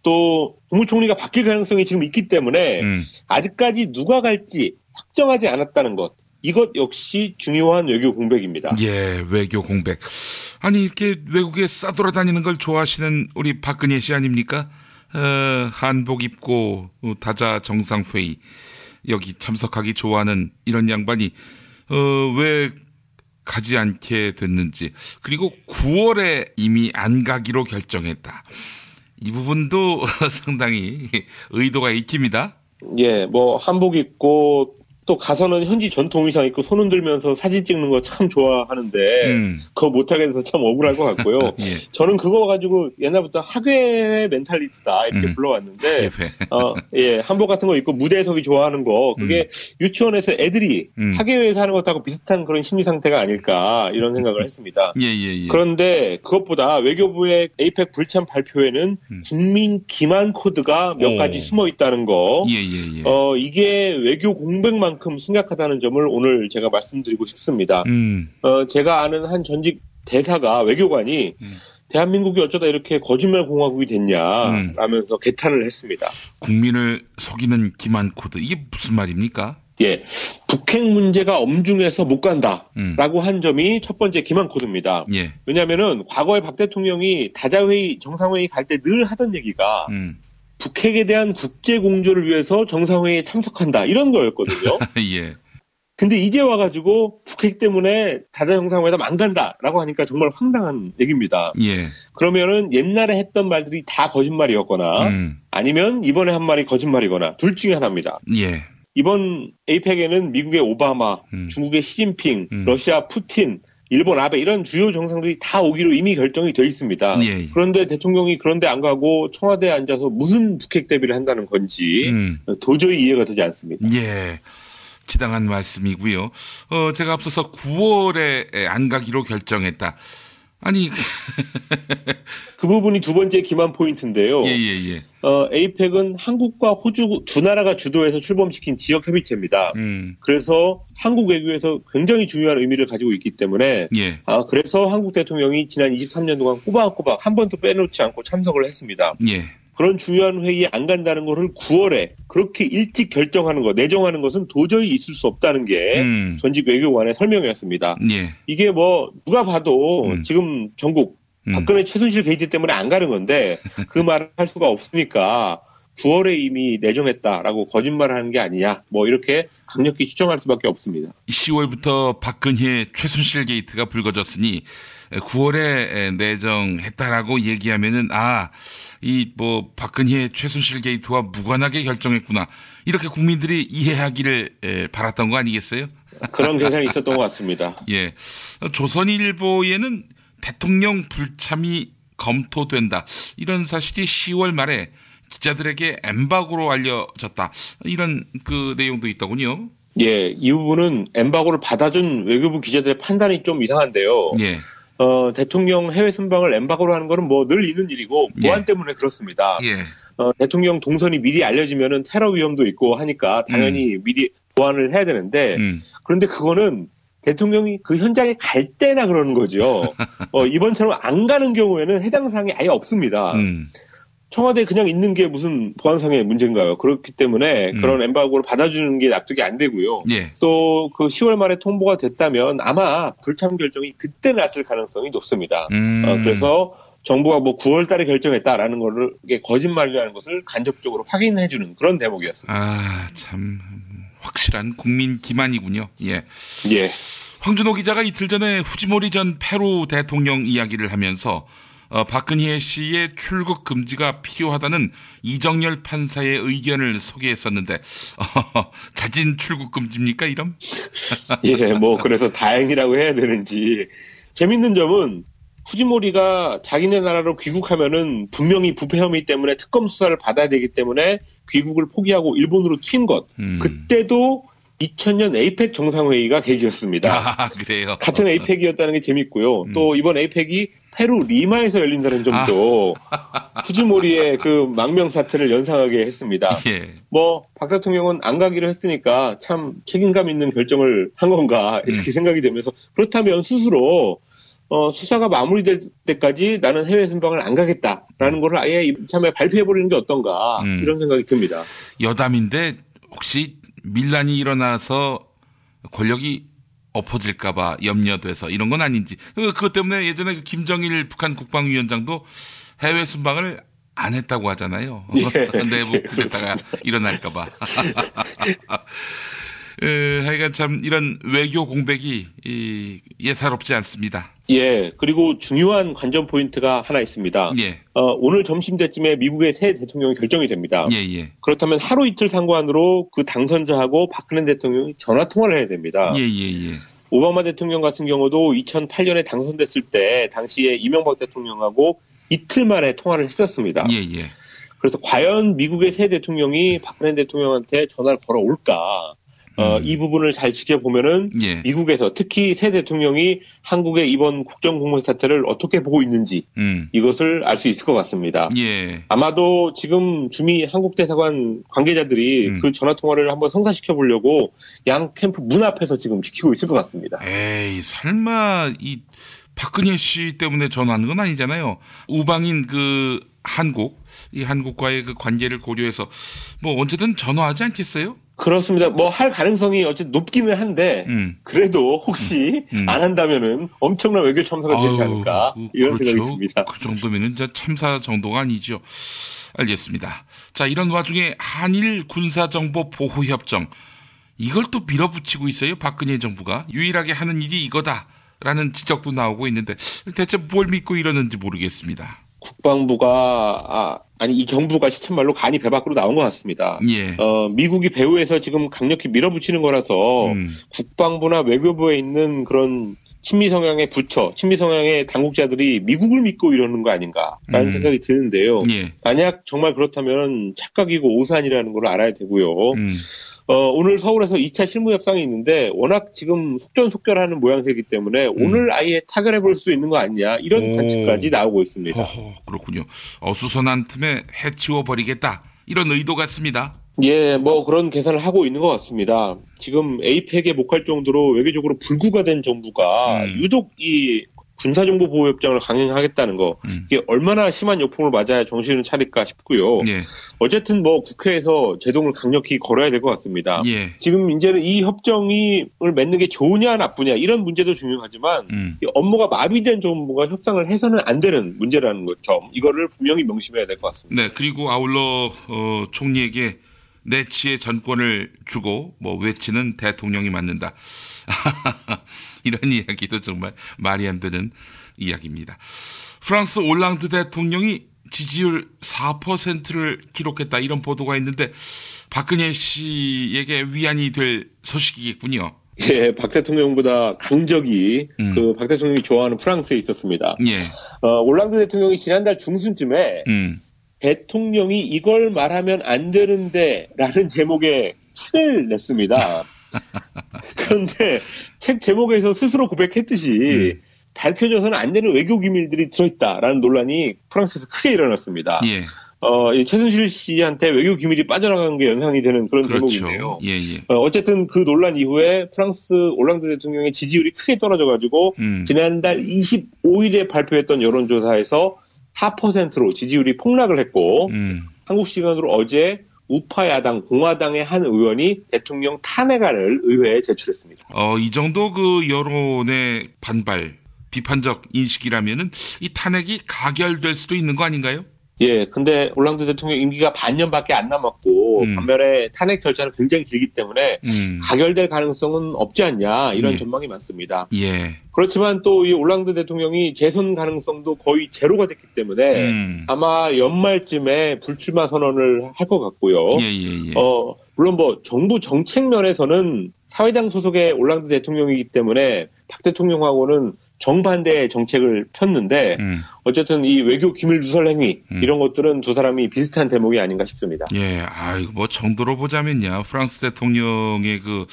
또 국무총리가 바뀔 가능성이 지금 있기 때문에 아직까지 누가 갈지 확정하지 않았다는 것. 이것 역시 중요한 외교 공백입니다. 예, 외교 공백. 아니, 이렇게 외국에 싸돌아다니는 걸 좋아하시는 우리 박근혜 씨 아닙니까? 한복 입고 다자 정상회의 여기 참석하기 좋아하는 이런 양반이 왜 가지 않게 됐는지, 그리고 9월에 이미 안 가기로 결정했다. 이 부분도 상당히 의도가 익힙니다. 예, 한복 입고 또 가서는 현지 전통 의상 입고 손 흔들면서 사진 찍는 거 참 좋아하는데 그거 못하게 돼서 참 억울할 것 같고요. 예. 저는 그거 가지고 옛날부터 학회 멘탈리티다 이렇게 불러왔는데 한복 같은 거 입고 무대에 서기 좋아하는 거 그게 유치원에서 애들이 학예회에서 하는 것하고 비슷한 그런 심리 상태가 아닐까 이런 생각을 했습니다. 예. 그런데 그것보다 외교부의 에이펙 불참 발표에는 국민 기만 코드가 몇 가지 숨어 있다는 거. 이게 외교 공백만 만큼 심각하다는 점을 오늘 제가 말씀드리고 싶습니다. 제가 아는 한 전직 대사가 외교관이 대한민국이 어쩌다 이렇게 거짓말 공화국이 됐냐라면서 개탄을 했습니다. 국민을 속이는 기만 코드, 이게 무슨 말입니까? 예, 북핵 문제가 엄중해서 못 간다라고 한 점이 첫 번째 기만 코드입니다. 예. 왜냐하면은 과거에 박 대통령이 다자회의, 정상회의 갈 때 늘 하던 얘기가 북핵에 대한 국제 공조를 위해서 정상회의에 참석한다 이런 거였거든요. 예. 근데 이제 와가지고 북핵 때문에 다자 정상회담 안 간다라고 하니까 정말 황당한 얘기입니다. 예. 그러면은 옛날에 했던 말들이 다 거짓말이었거나 아니면 이번에 한 말이 거짓말이거나 둘 중에 하나입니다. 예. 이번 에이펙에는 미국의 오바마, 중국의 시진핑, 러시아 푸틴, 일본 아베 이런 주요 정상들이 다 오기로 이미 결정이 돼 있습니다. 예. 그런데 대통령이 그런데 안 가고 청와대에 앉아서 무슨 북핵 대비를 한다는 건지 도저히 이해가 되지 않습니다. 예, 지당한 말씀이고요. 제가 앞서서 9월에 안 가기로 결정했다. 아니 그 부분이 두 번째 기만 포인트인데요. 예. 에이펙은 한국과 호주 두 나라가 주도해서 출범시킨 지역 협의체입니다. 그래서 한국 외교에서 굉장히 중요한 의미를 가지고 있기 때문에 그래서 한국 대통령이 지난 23년 동안 꼬박꼬박 한 번도 빼놓지 않고 참석을 했습니다. 예. 그런 중요한 회의에 안 간다는 거를 9월에 그렇게 일찍 결정하는 것, 내정하는 것은 도저히 있을 수 없다는 게 전직 외교관의 설명이었습니다. 예. 이게 누가 봐도 지금 전국 박근혜 최순실 게이트 때문에 안 가는 건데 그 말을 할 수가 없으니까 9월에 이미 내정했다라고 거짓말을 하는 게 아니냐 이렇게 강력히 추정할 수밖에 없습니다. 10월부터 박근혜 최순실 게이트가 불거졌으니 9월에 내정했다라고 얘기하면은 박근혜 최순실 게이트와 무관하게 결정했구나. 이렇게 국민들이 이해하기를 바랐던 거 아니겠어요? 그런 계산이 있었던 것 같습니다. 예. 조선일보에는 대통령 불참이 검토된다. 이런 사실이 10월 말에 기자들에게 엠바고로 알려졌다. 이런 그 내용도 있더군요. 예, 이 부분은 엠바고를 받아준 외교부 기자들의 판단이 좀 이상한데요. 예. 대통령 해외 순방을 엠바고로 하는 거는 늘 있는 일이고 보안 때문에 그렇습니다. 예. 대통령 동선이 미리 알려지면은 테러 위험도 있고 하니까 당연히 미리 보안을 해야 되는데 그런데 그거는 대통령이 그 현장에 갈 때나 그러는 거죠. 이번처럼 안 가는 경우에는 해당 사항이 아예 없습니다. 청와대에 그냥 있는 게 무슨 보안상의 문제인가요? 그렇기 때문에 그런 엠바고를 받아주는 게 납득이 안 되고요. 예. 또 그 10월 말에 통보가 됐다면 아마 불참 결정이 그때 났을 가능성이 높습니다. 그래서 정부가 뭐 9월 달에 결정했다라는 거를 거짓말이라는 것을 간접적으로 확인해주는 그런 대목이었습니다. 아, 참 확실한 국민 기만이군요. 예. 예. 황준호 기자가 이틀 전에 후지모리 전 페루 대통령 이야기를 하면서 박근혜 씨의 출국 금지가 필요하다는 이정열 판사의 의견을 소개했었는데 자진 출국 금지입니까 이럼? 예, 뭐 그래서 다행이라고 해야 되는지. 재밌는 점은 후지모리가 자기네 나라로 귀국하면은 분명히 부패 혐의 때문에 특검 수사를 받아야 되기 때문에 귀국을 포기하고 일본으로 튄 것. 그때도 2000년 에이펙 정상회의가 계기였습니다. 아, 그래요? 같은 에이펙이었다는 게 재밌고요. 또 이번 에이펙이 페루 리마에서 열린다는 점도 후지모리의 그 망명 사태를 연상하게 했습니다. 예. 뭐 박 대통령은 안 가기로 했으니까 참 책임감 있는 결정을 한 건가 이렇게 생각이 되면서 그렇다면 스스로 수사가 마무리될 때까지 나는 해외 순방을 안 가겠다라는 걸 아예 이참에 발표해버리는 게 어떤가 이런 생각이 듭니다. 여담인데 혹시 밀란이 일어나서 권력이 엎어질까봐 염려돼서 이런 건 아닌지. 그것 때문에 예전에 김정일 북한 국방위원장도 해외 순방을 안 했다고 하잖아요. 예. 내부 쿠데타가 일어날까봐. 하여간 참 이런 외교 공백이 예사롭지 않습니다. 예, 그리고 중요한 관전 포인트가 하나 있습니다. 예. 오늘 점심때쯤에 미국의 새 대통령이 결정이 됩니다. 예. 그렇다면 하루 이틀 상관으로 그 당선자하고 박근혜 대통령이 전화 통화를 해야 됩니다. 예. 오바마 대통령 같은 경우도 2008년에 당선됐을 때 당시에 이명박 대통령하고 이틀 만에 통화를 했었습니다. 예. 그래서 과연 미국의 새 대통령이 박근혜 대통령한테 전화를 걸어올까? 이 부분을 잘 지켜보면은 예. 미국에서 특히 새 대통령이 한국의 이번 국정공백 사태를 어떻게 보고 있는지 이것을 알 수 있을 것 같습니다. 예. 아마도 지금 주미 한국대사관 관계자들이 그 전화 통화를 한번 성사시켜 보려고 양 캠프 문 앞에서 지금 지키고 있을 것 같습니다. 에이, 설마 이 박근혜 씨 때문에 전화하는 건 아니잖아요. 우방인 그 이 한국과의 그 관계를 고려해서 뭐 언제든 전화하지 않겠어요? 그렇습니다. 뭐 할 가능성이 어쨌든 높기는 한데 그래도 혹시 안 한다면은 엄청난 외교 참사가 되지 않을까 이런 그렇죠. 생각이 듭니다. 그 정도면은 참사 정도가 아니죠. 알겠습니다. 자, 이런 와중에 한일 군사정보 보호협정 이걸 또 밀어붙이고 있어요. 박근혜 정부가 유일하게 하는 일이 이거다라는 지적도 나오고 있는데 대체 뭘 믿고 이러는지 모르겠습니다. 국방부가 이 정부가 시쳇말로 간이 배 밖으로 나온 것 같습니다. 예. 미국이 배후에서 지금 강력히 밀어붙이는 거라서 국방부나 외교부에 있는 그런 친미 성향의 부처, 친미 성향의 당국자들이 미국을 믿고 이러는 거 아닌가라는 생각이 드는데요. 예. 만약 정말 그렇다면 착각이고 오산이라는 걸 알아야 되고요. 오늘 서울에서 2차 실무협상이 있는데 워낙 지금 속전속결하는 모양새이기 때문에 오늘 아예 타결해 볼 수도 있는 거 아니냐 이런 관측까지 나오고 있습니다. 그렇군요. 어수선한 틈에 해치워 버리겠다 이런 의도 같습니다. 예, 뭐 그런 계산을 하고 있는 것 같습니다. 지금 에이펙에 목할 정도로 외교적으로 불구가 된 정부가 유독 이 군사정보보호협정을 강행하겠다는 거 이게 얼마나 심한 역풍을 맞아야 정신을 차릴까 싶고요. 예. 어쨌든 뭐 국회에서 제동을 강력히 걸어야 될 것 같습니다. 예. 지금 이제는 이 협정을 맺는 게 좋으냐 나쁘냐 이런 문제도 중요하지만 이 업무가 마비된 정부가 협상을 해서는 안 되는 문제라는 점 이거를 분명히 명심해야 될 것 같습니다. 네, 그리고 아울러 총리에게 내치의 전권을 주고 뭐 외치는 대통령이 맞는다. 이런 이야기도 정말 말이 안 되는 이야기입니다. 프랑스 올랑드 대통령이 지지율 4%를 기록했다 이런 보도가 있는데 박근혜 씨에게 위안이 될 소식이겠군요. 예, 박 대통령보다 강적이 그 박 대통령이 좋아하는 프랑스에 있었습니다. 예. 올랑드 대통령이 지난달 중순쯤에 대통령이 이걸 말하면 안 되는데 라는 제목의 책을 냈습니다. 그런데 책 제목에서 스스로 고백했듯이 밝혀져서는 안 되는 외교 기밀들이 들어있다라는 논란이 프랑스에서 크게 일어났습니다. 예. 이 최순실 씨한테 외교 기밀이 빠져나간 게 연상이 되는 그런 대목인데요. 예. 어쨌든 그 논란 이후에 프랑스 올랑드 대통령의 지지율이 크게 떨어져가지고 지난달 25일에 발표했던 여론조사에서 4%로 지지율이 폭락을 했고 한국 시간으로 어제 우파 야당 공화당의 한 의원이 대통령 탄핵안을 의회에 제출했습니다. 이 정도 그 여론의 반발, 비판적 인식이라면은 이 탄핵이 가결될 수도 있는 거 아닌가요? 예, 근데 올랑드 대통령 임기가 반년밖에 안 남았고 반면에 탄핵 절차는 굉장히 길기 때문에 가결될 가능성은 없지 않냐 이런 전망이 많습니다. 예. 그렇지만 또 이 올랑드 대통령이 재선 가능성도 거의 제로가 됐기 때문에 아마 연말쯤에 불출마 선언을 할 것 같고요. 예. 물론 뭐 정부 정책 면에서는 사회당 소속의 올랑드 대통령이기 때문에 박 대통령하고는 정반대의 정책을 폈는데 어쨌든 이 외교 기밀 누설 행위 이런 것들은 두 사람이 비슷한 대목이 아닌가 싶습니다. 예, 뭐 정도로 보자면요, 프랑스 대통령의 그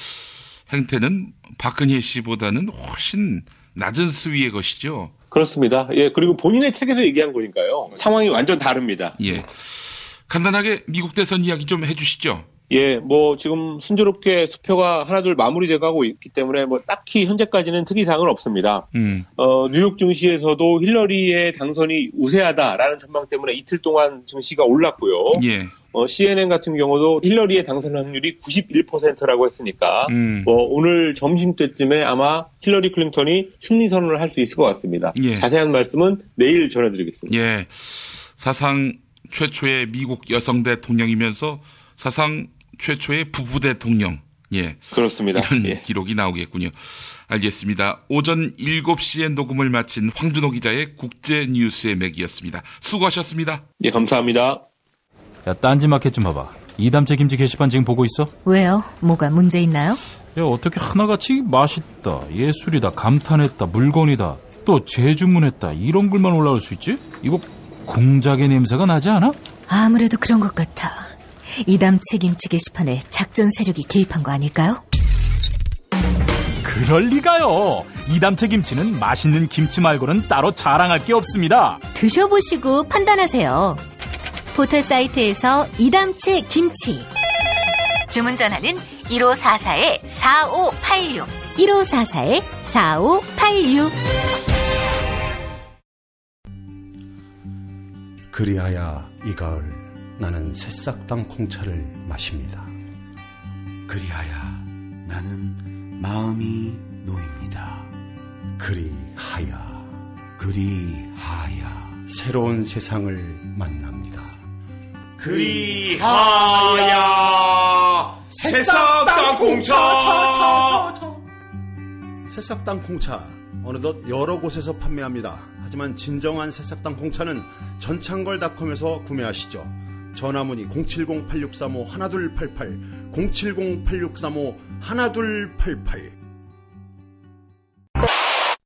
행태는 박근혜 씨보다는 훨씬 낮은 수위의 것이죠. 그렇습니다. 예, 그리고 본인의 책에서 얘기한 거니까요. 상황이 완전 다릅니다. 예, 간단하게 미국 대선 이야기 좀 해주시죠. 예, 뭐 지금 순조롭게 수표가 하나둘 마무리돼가고 있기 때문에 뭐 딱히 현재까지는 특이사항은 없습니다. 뉴욕 증시에서도 힐러리의 당선이 우세하다라는 전망 때문에 이틀 동안 증시가 올랐고요. 예. CNN 같은 경우도 힐러리의 당선 확률이 91%라고 했으니까 오늘 점심때쯤에 아마 힐러리 클린턴이 승리 선언을 할 수 있을 것 같습니다. 예. 자세한 말씀은 내일 전해드리겠습니다. 예, 사상 최초의 미국 여성 대통령이면서 사상 최초의 부부 대통령. 예. 그렇습니다. 이런 기록이 나오겠군요. 알겠습니다. 오전 7시에 녹음을 마친 황준호 기자의 국제뉴스의 맥이었습니다. 수고하셨습니다. 예, 감사합니다. 야, 딴지마켓 좀 봐봐. 이담채 김치 게시판 지금 보고 있어? 왜요? 뭐가 문제 있나요? 야, 어떻게 하나같이 맛있다, 예술이다, 감탄했다, 물건이다, 또 재주문했다 이런 글만 올라올 수 있지? 이거 공작의 냄새가 나지 않아? 아무래도 그런 것 같아. 이담채 김치 게시판에 작전 세력이 개입한 거 아닐까요? 그럴 리가요. 이담채 김치는 맛있는 김치 말고는 따로 자랑할 게 없습니다. 드셔보시고 판단하세요. 포털 사이트에서 이담채 김치 주문 전화는 1544-4586 1544-4586. 그리하여 이 가을 나는 새싹 땅콩차를 마십니다. 그리하여 나는 마음이 놓입니다. 그리하여 새로운 세상을 만납니다. 그리하여 새싹 땅콩차. 새싹 땅콩차 어느덧 여러 곳에서 판매합니다. 하지만 진정한 새싹 땅콩차는 전창걸닷컴에서 구매하시죠. 전화문의 070-8635-1288 070-8635-1288.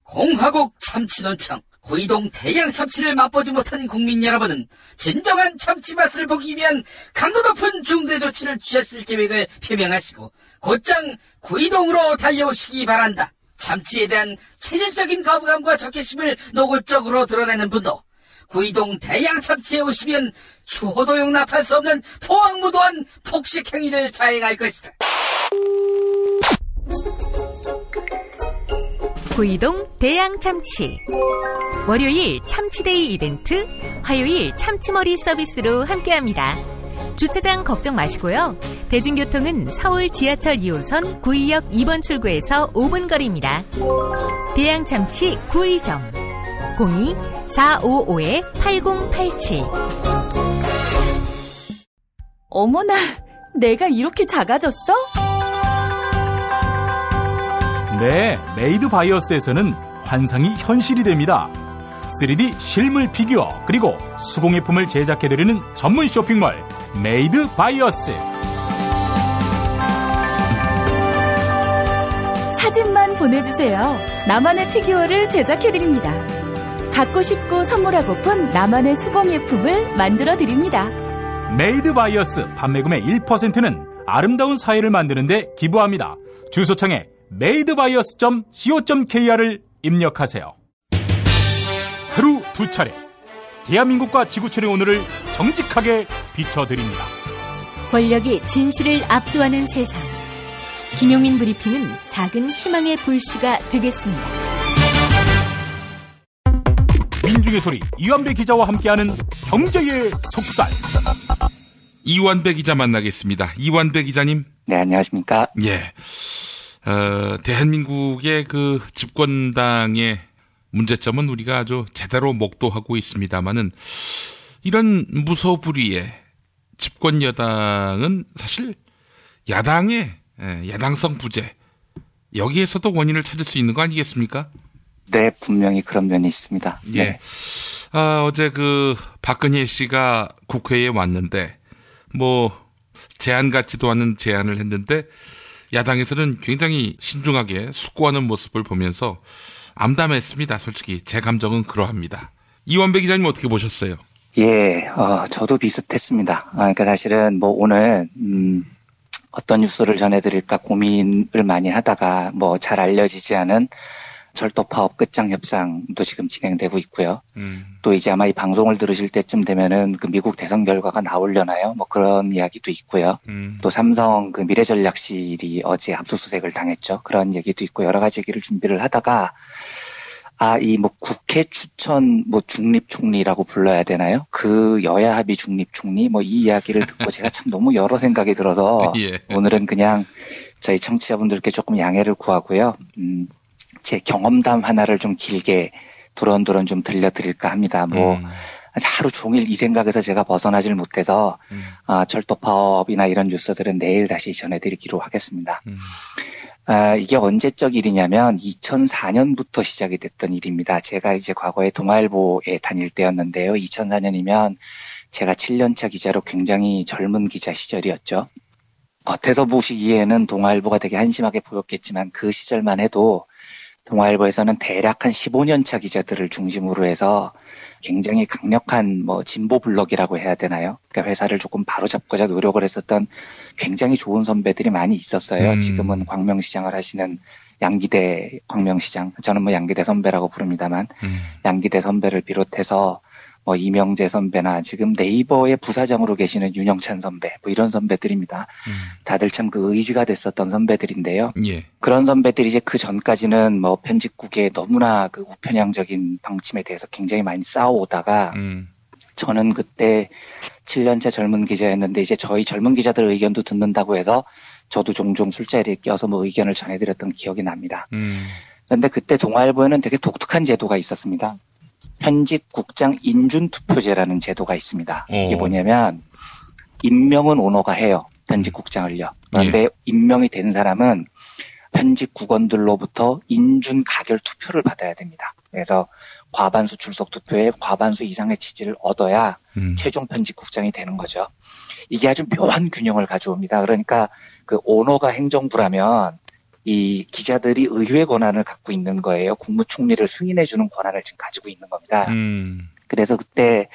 공화국 참치논평. 구이동 대양 참치를 맛보지 못한 국민 여러분은 진정한 참치 맛을 보기 위한 강도 높은 중대 조치를 취하실 계획을 표명하시고 곧장 구이동으로 달려오시기 바란다. 참치에 대한 체질적인 거부감과 적개심을 노골적으로 드러내는 분도 구이동 대양 참치에 오시면 추호도 용납할 수 없는 포악무도한 폭식 행위를 자행할 것이다. 구이동 대양 참치. 월요일 참치데이 이벤트, 화요일 참치머리 서비스로 함께합니다. 주차장 걱정 마시고요. 대중교통은 서울 지하철 2호선 구의역 2번 출구에서 5분 거리입니다. 대양 참치 구의점 02-455-8087. 어머나, 내가 이렇게 작아졌어? 네, 메이드 바이어스에서는 환상이 현실이 됩니다. 3D 실물 피규어 그리고 수공예품을 제작해드리는 전문 쇼핑몰 메이드 바이어스. 사진만 보내주세요. 나만의 피규어를 제작해드립니다. 갖고 싶고 선물하고픈 나만의 수공예품을 만들어드립니다. 메이드 바이어스 판매금의 1%는 아름다운 사회를 만드는 데 기부합니다. 주소창에 madebyers.co.kr을 입력하세요. 하루 두 차례 대한민국과 지구촌의 오늘을 정직하게 비춰드립니다. 권력이 진실을 압도하는 세상. 김용민 브리핑은 작은 희망의 불씨가 되겠습니다. 민중의 소리 이완배 기자와 함께하는 경제의 속살. 이완배 기자 만나겠습니다. 이완배 기자님. 네, 안녕하십니까? 예. 대한민국의 그 집권당의 문제점은 우리가 아주 제대로 목도하고 있습니다만은 이런 무소불위의 집권 여당은 사실 야당의 야당성 부재, 여기에서도 원인을 찾을 수 있는 거 아니겠습니까? 네, 분명히 그런 면이 있습니다. 예. 네. 어제 그 박근혜 씨가 국회에 왔는데 제안 같지도 않은 제안을 했는데 야당에서는 굉장히 신중하게 숙고하는 모습을 보면서 암담했습니다. 솔직히 제 감정은 그러합니다. 이완배 기자님 어떻게 보셨어요? 예, 저도 비슷했습니다. 그러니까 사실은 오늘 어떤 뉴스를 전해드릴까 고민을 많이 하다가 잘 알려지지 않은 철도 파업 끝장 협상도 지금 진행되고 있고요. 또 이제 아마 이 방송을 들으실 때쯤 되면은 그 미국 대선 결과가 나오려나요? 그런 이야기도 있고요. 또 삼성 그 미래전략실이 어제 압수수색을 당했죠. 그런 얘기도 있고 여러 가지 얘기를 준비를 하다가 국회 추천 중립총리라고 불러야 되나요? 그 여야 합의 중립총리 이 이야기를 듣고 제가 참 너무 여러 생각이 들어서 예. 오늘은 그냥 저희 청취자분들께 조금 양해를 구하고요. 제 경험담 하나를 좀 길게 두런두런 좀 들려드릴까 합니다. 하루 종일 이 생각에서 제가 벗어나질 못해서 철도 파업이나 이런 뉴스들은 내일 다시 전해드리기로 하겠습니다. 이게 언제적 일이냐면 2004년부터 시작이 됐던 일입니다. 제가 이제 과거에 동아일보에 다닐 때였는데요. 2004년이면 제가 7년차 기자로 굉장히 젊은 기자 시절이었죠. 겉에서 보시기에는 동아일보가 되게 한심하게 보였겠지만 그 시절만 해도 동아일보에서는 대략 한 15년차 기자들을 중심으로 해서 굉장히 강력한 진보 블럭이라고 해야 되나요? 그러니까 회사를 조금 바로잡고자 노력을 했었던 굉장히 좋은 선배들이 많이 있었어요. 지금은 광명시장을 하시는 양기대 광명시장, 저는 양기대 선배라고 부릅니다만 양기대 선배를 비롯해서 이명재 선배나 지금 네이버의 부사장으로 계시는 윤영찬 선배, 이런 선배들입니다. 다들 참 그 의지가 됐었던 선배들인데요. 예. 그런 선배들이 이제 그 전까지는 편집국의 너무나 그 우편향적인 방침에 대해서 굉장히 많이 싸워오다가 저는 그때 7년차 젊은 기자였는데 이제 저희 젊은 기자들 의견도 듣는다고 해서 저도 종종 술자리에 껴서 의견을 전해드렸던 기억이 납니다. 그런데 그때 동아일보에는 되게 독특한 제도가 있었습니다. 편집국장 인준투표제라는 제도가 있습니다. 이게 뭐냐면 임명은 오너가 해요. 편집국장을요. 그런데 임명이 된 사람은 편집국원들로부터 인준 가결 투표를 받아야 됩니다. 그래서 과반수 출석 투표에 과반수 이상의 지지를 얻어야 최종 편집국장이 되는 거죠. 이게 아주 묘한 균형을 가져옵니다. 그러니까 그 오너가 행정부라면 이 기자들이 의회 권한을 갖고 있는 거예요. 국무총리를 승인해주는 권한을 지금 가지고 있는 겁니다. 그래서 그때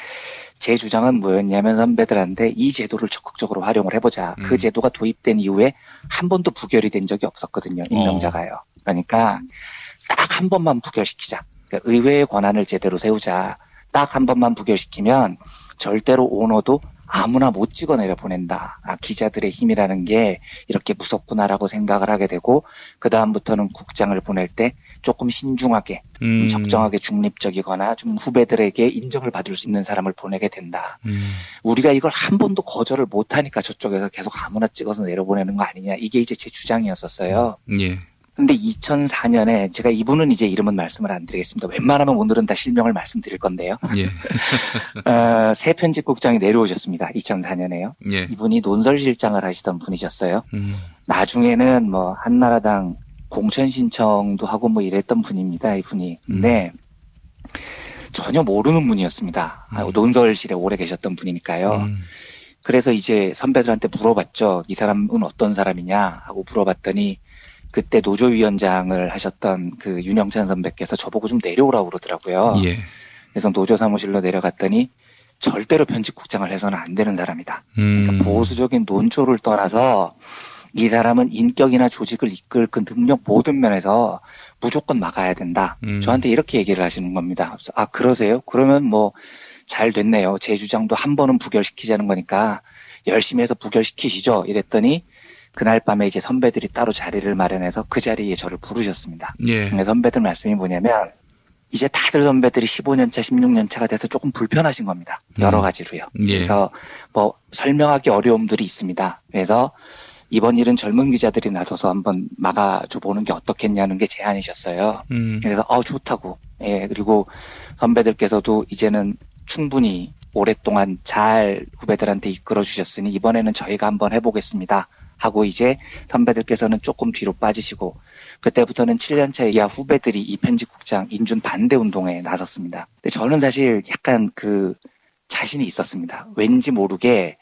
제 주장은 뭐였냐면 선배들한테 이 제도를 적극적으로 활용을 해보자. 그 제도가 도입된 이후에 한 번도 부결이 된 적이 없었거든요. 임명자가요. 그러니까 딱 한 번만 부결시키자. 그러니까 의회의 권한을 제대로 세우자. 딱 한 번만 부결시키면 절대로 오너도 아무나 못 찍어내려 보낸다. 기자들의 힘이라는 게 이렇게 무섭구나라고 생각을 하게 되고 그 다음부터는 국장을 보낼 때 조금 신중하게 적정하게 중립적이거나 좀 후배들에게 인정을 받을 수 있는 사람을 보내게 된다. 우리가 이걸 한 번도 거절을 못하니까 저쪽에서 계속 아무나 찍어서 내려보내는 거 아니냐. 이게 이제 제 주장이었었어요. 예. 근데 2004년에 제가 이분은 이제 이름은 말씀을 안 드리겠습니다. 웬만하면 오늘은 다 실명을 말씀드릴 건데요. 예. 새 편집국장이 내려오셨습니다. 2004년에요. 예. 이분이 논설실장을 하시던 분이셨어요. 나중에는 한나라당 공천 신청도 하고 이랬던 분입니다. 이분이. 근데 전혀 모르는 분이었습니다. 논설실에 오래 계셨던 분이니까요. 그래서 이제 선배들한테 물어봤죠. 이 사람은 어떤 사람이냐 하고 물어봤더니 그때 노조위원장을 하셨던 그 윤영찬 선배께서 저보고 좀 내려오라고 그러더라고요. 예. 그래서 노조 사무실로 내려갔더니 절대로 편집국장을 해서는 안 되는 사람이다. 그러니까 보수적인 논조를 떠나서 이 사람은 인격이나 조직을 이끌 그 능력 모든 면에서 무조건 막아야 된다. 저한테 이렇게 얘기를 하시는 겁니다. 그러세요? 그러면 잘 됐네요. 제 주장도 한 번은 부결시키자는 거니까 열심히 해서 부결시키시죠. 이랬더니 그날 밤에 이제 선배들이 따로 자리를 마련해서 그 자리에 저를 부르셨습니다. 예. 선배들 말씀이 뭐냐면 이제 다들 선배들이 15년차, 16년차가 돼서 조금 불편하신 겁니다. 여러 가지로요. 예. 그래서 뭐 설명하기 어려움들이 있습니다. 그래서 이번 일은 젊은 기자들이 나서서 한번 막아줘 보는 게 어떻겠냐는 게 제안이셨어요. 그래서 좋다고. 예, 그리고 선배들께서도 이제는 충분히 오랫동안 잘 후배들한테 이끌어 주셨으니 이번에는 저희가 한번 해보겠습니다. 하고 이제 선배들께서는 조금 뒤로 빠지시고 그때부터는 7년차 이하 후배들이 이 편집국장 인준 반대 운동에 나섰습니다. 근데 저는 사실 약간 그 자신이 있었습니다. 왠지 모르게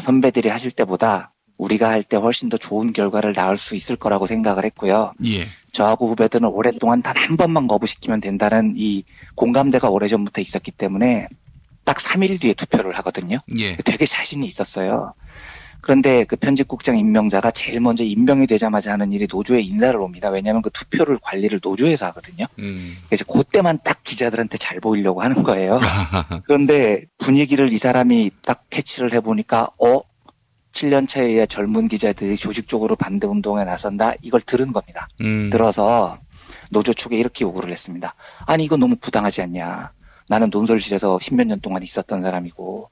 선배들이 하실 때보다 우리가 할 때 훨씬 더 좋은 결과를 낳을 수 있을 거라고 생각을 했고요. 예. 저하고 후배들은 오랫동안 단 한 번만 거부시키면 된다는 이 공감대가 오래전부터 있었기 때문에 딱 3일 뒤에 투표를 하거든요. 예. 되게 자신이 있었어요. 그런데 그 편집국장 임명자가 제일 먼저 임명이 되자마자 하는 일이 노조에 인사를 옵니다. 왜냐하면 그 투표를 관리를 노조에서 하거든요. 그래서 그때만 딱 기자들한테 잘 보이려고 하는 거예요. 그런데 분위기를 이 사람이 딱 캐치를 해보니까 7년 차의 젊은 기자들이 조직적으로 반대 운동에 나선다. 이걸 들은 겁니다. 들어서 노조 측에 이렇게 요구를 했습니다. 아니 이거 너무 부당하지 않냐. 나는 논설실에서 10몇 년 동안 있었던 사람이고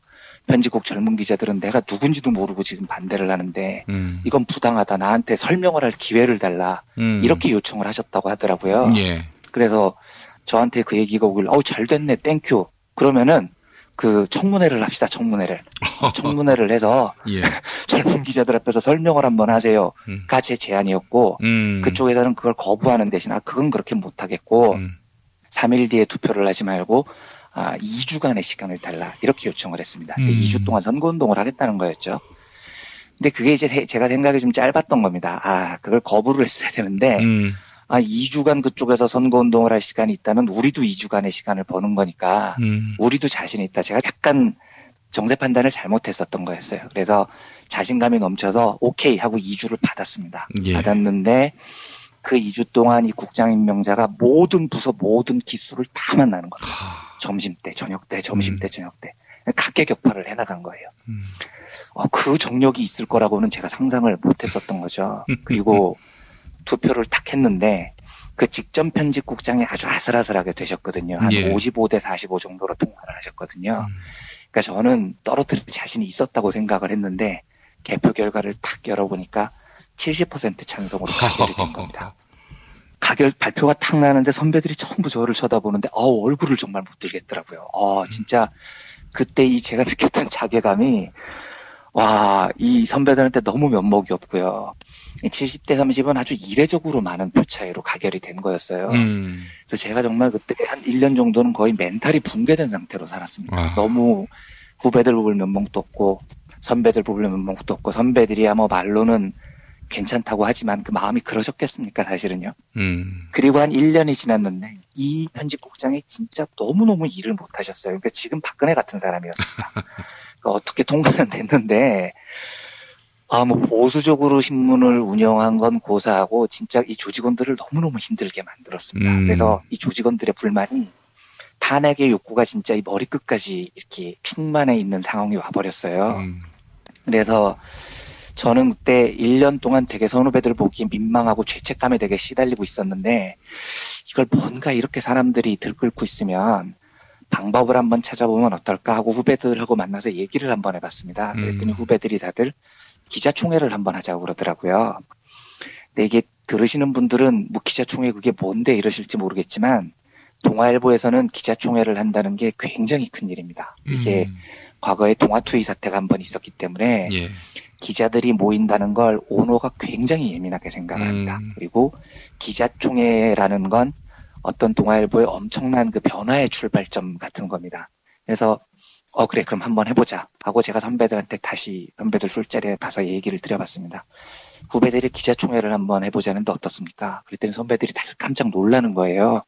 편집국 젊은 기자들은 내가 누군지도 모르고 지금 반대를 하는데 이건 부당하다. 나한테 설명을 할 기회를 달라. 이렇게 요청을 하셨다고 하더라고요. 예. 그래서 저한테 그 얘기가 오길 잘 됐네. 땡큐. 그러면은 그 청문회를 합시다. 청문회를 해서 예. 젊은 기자들 앞에서 설명을 한번 하세요가 제 제안이었고 그쪽에서는 그걸 거부하는 대신 그건 그렇게 못하겠고 3일 뒤에 투표를 하지 말고 2주간의 시간을 달라 이렇게 요청을 했습니다. 2주 동안 선거운동을 하겠다는 거였죠. 근데 그게 이제 제가 생각이 좀 짧았던 겁니다. 그걸 거부를 했어야 되는데 2주간 그쪽에서 선거운동을 할 시간이 있다면 우리도 2주간의 시간을 버는 거니까 우리도 자신이 있다. 제가 약간 정세 판단을 잘못했었던 거였어요. 그래서 자신감이 넘쳐서 오케이 하고 2주를 받았습니다. 예. 받았는데 그 2주 동안 이 국장 임명자가 모든 부서 모든 기수를 다 만나는 겁니다. 점심때, 저녁때, 점심때, 저녁때. 각계격파를 해나간 거예요. 그 정력이 있을 거라고는 제가 상상을 못했었던 거죠. 그리고 투표를 탁 했는데 그 직전 편집국장이 아주 아슬아슬하게 되셨거든요. 한 예. 55대 45 정도로 통과를 하셨거든요. 그러니까 저는 떨어뜨릴 자신이 있었다고 생각을 했는데 개표 결과를 탁 열어보니까 70% 찬성으로 가결이 된 겁니다. 가결 발표가 탁 나는데 선배들이 전부 저를 쳐다보는데 얼굴을 정말 못 들겠더라고요. 진짜 그때 제가 느꼈던 자괴감이 이 선배들한테 너무 면목이 없고요. 70대 30은 아주 이례적으로 많은 표 차이로 가결이 된 거였어요. 그래서 제가 정말 그때 한 1년 정도는 거의 멘탈이 붕괴된 상태로 살았습니다. 너무 후배들 뽑을 면목도 없고 선배들 뽑을 면목도 없고 선배들이야 뭐 말로는 괜찮다고 하지만 그 마음이 그러셨겠습니까 사실은요. 그리고 한 1년이 지났는데 이 편집국장이 진짜 너무너무 일을 못하셨어요. 그러니까 지금 박근혜 같은 사람이었습니다. 그러니까 어떻게 통과는 됐는데 뭐 보수적으로 신문을 운영한 건 고사하고 진짜 이 조직원들을 너무너무 힘들게 만들었습니다. 그래서 이 조직원들의 불만이 탄핵의 욕구가 진짜 이 머리끝까지 이렇게 충만해 있는 상황이 와버렸어요. 그래서 저는 그때 1년 동안 되게 선후배들 보기에 민망하고 죄책감에 되게 시달리고 있었는데 이걸 뭔가 이렇게 사람들이 들끓고 있으면 방법을 한번 찾아보면 어떨까 하고 후배들하고 만나서 얘기를 한번 해봤습니다. 그랬더니 후배들이 다들 기자총회를 한번 하자고 그러더라고요. 근데 이게 들으시는 분들은 뭐 기자총회 그게 뭔데 이러실지 모르겠지만 동아일보에서는 기자총회를 한다는 게 굉장히 큰 일입니다. 이게 과거에 동아투이 사태가 한번 있었기 때문에 예. 기자들이 모인다는 걸 오너가 굉장히 예민하게 생각을 합니다. 그리고 기자총회라는 건 어떤 동아일보의 엄청난 그 변화의 출발점 같은 겁니다. 그래서 그래 그럼 한번 해보자 하고 제가 선배들한테 다시 선배들 술자리에 가서 얘기를 드려봤습니다. 후배들이 기자총회를 한번 해보자는데 어떻습니까? 그랬더니 선배들이 다들 깜짝 놀라는 거예요.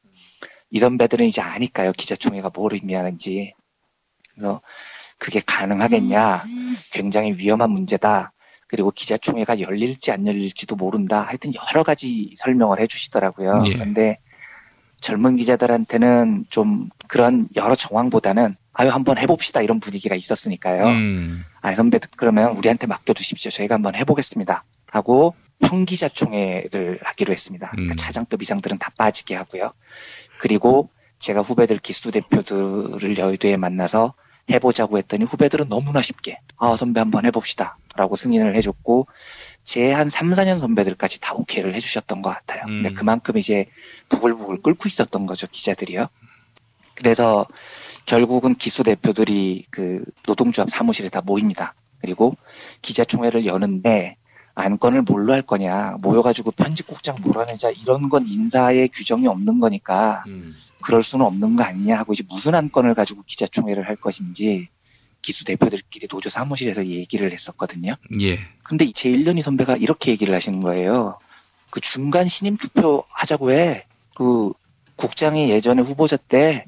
이 선배들은 이제 아니까요. 기자총회가 뭘 의미하는지. 그래서 그게 가능하겠냐. 굉장히 위험한 문제다. 그리고 기자총회가 열릴지 안 열릴지도 모른다. 하여튼 여러 가지 설명을 해주시더라고요. 예. 그런데 젊은 기자들한테는 좀 그런 여러 정황보다는 아유 한번 해봅시다 이런 분위기가 있었으니까요. 아 선배 그러면 우리한테 맡겨두십시오. 저희가 한번 해보겠습니다. 하고 평기자총회를 하기로 했습니다. 그러니까 차장급 이상들은 다 빠지게 하고요. 그리고 제가 후배들 기수 대표들을 여의도에 만나서 해보자고 했더니 후배들은 너무나 쉽게 선배 한번 해봅시다 라고 승인을 해줬고 제 한 3, 4년 선배들까지 다 오케이를 해주셨던 것 같아요. 근데 그만큼 이제 부글부글 끓고 있었던 거죠, 기자들이요. 그래서 결국은 기수 대표들이 그 노동조합 사무실에 다 모입니다. 그리고 기자총회를 여는데 안건을 뭘로 할 거냐, 모여가지고 편집국장 몰아내자 이런 건 인사에 규정이 없는 거니까 그럴 수는 없는 거 아니냐 하고 이제 무슨 안건을 가지고 기자총회를 할 것인지 기수 대표들끼리 노조 사무실에서 얘기를 했었거든요. 예. 근데 제 1년이 선배가 이렇게 얘기를 하시는 거예요. 그 중간 신임 투표 하자고 해. 그 국장이 예전에 후보자 때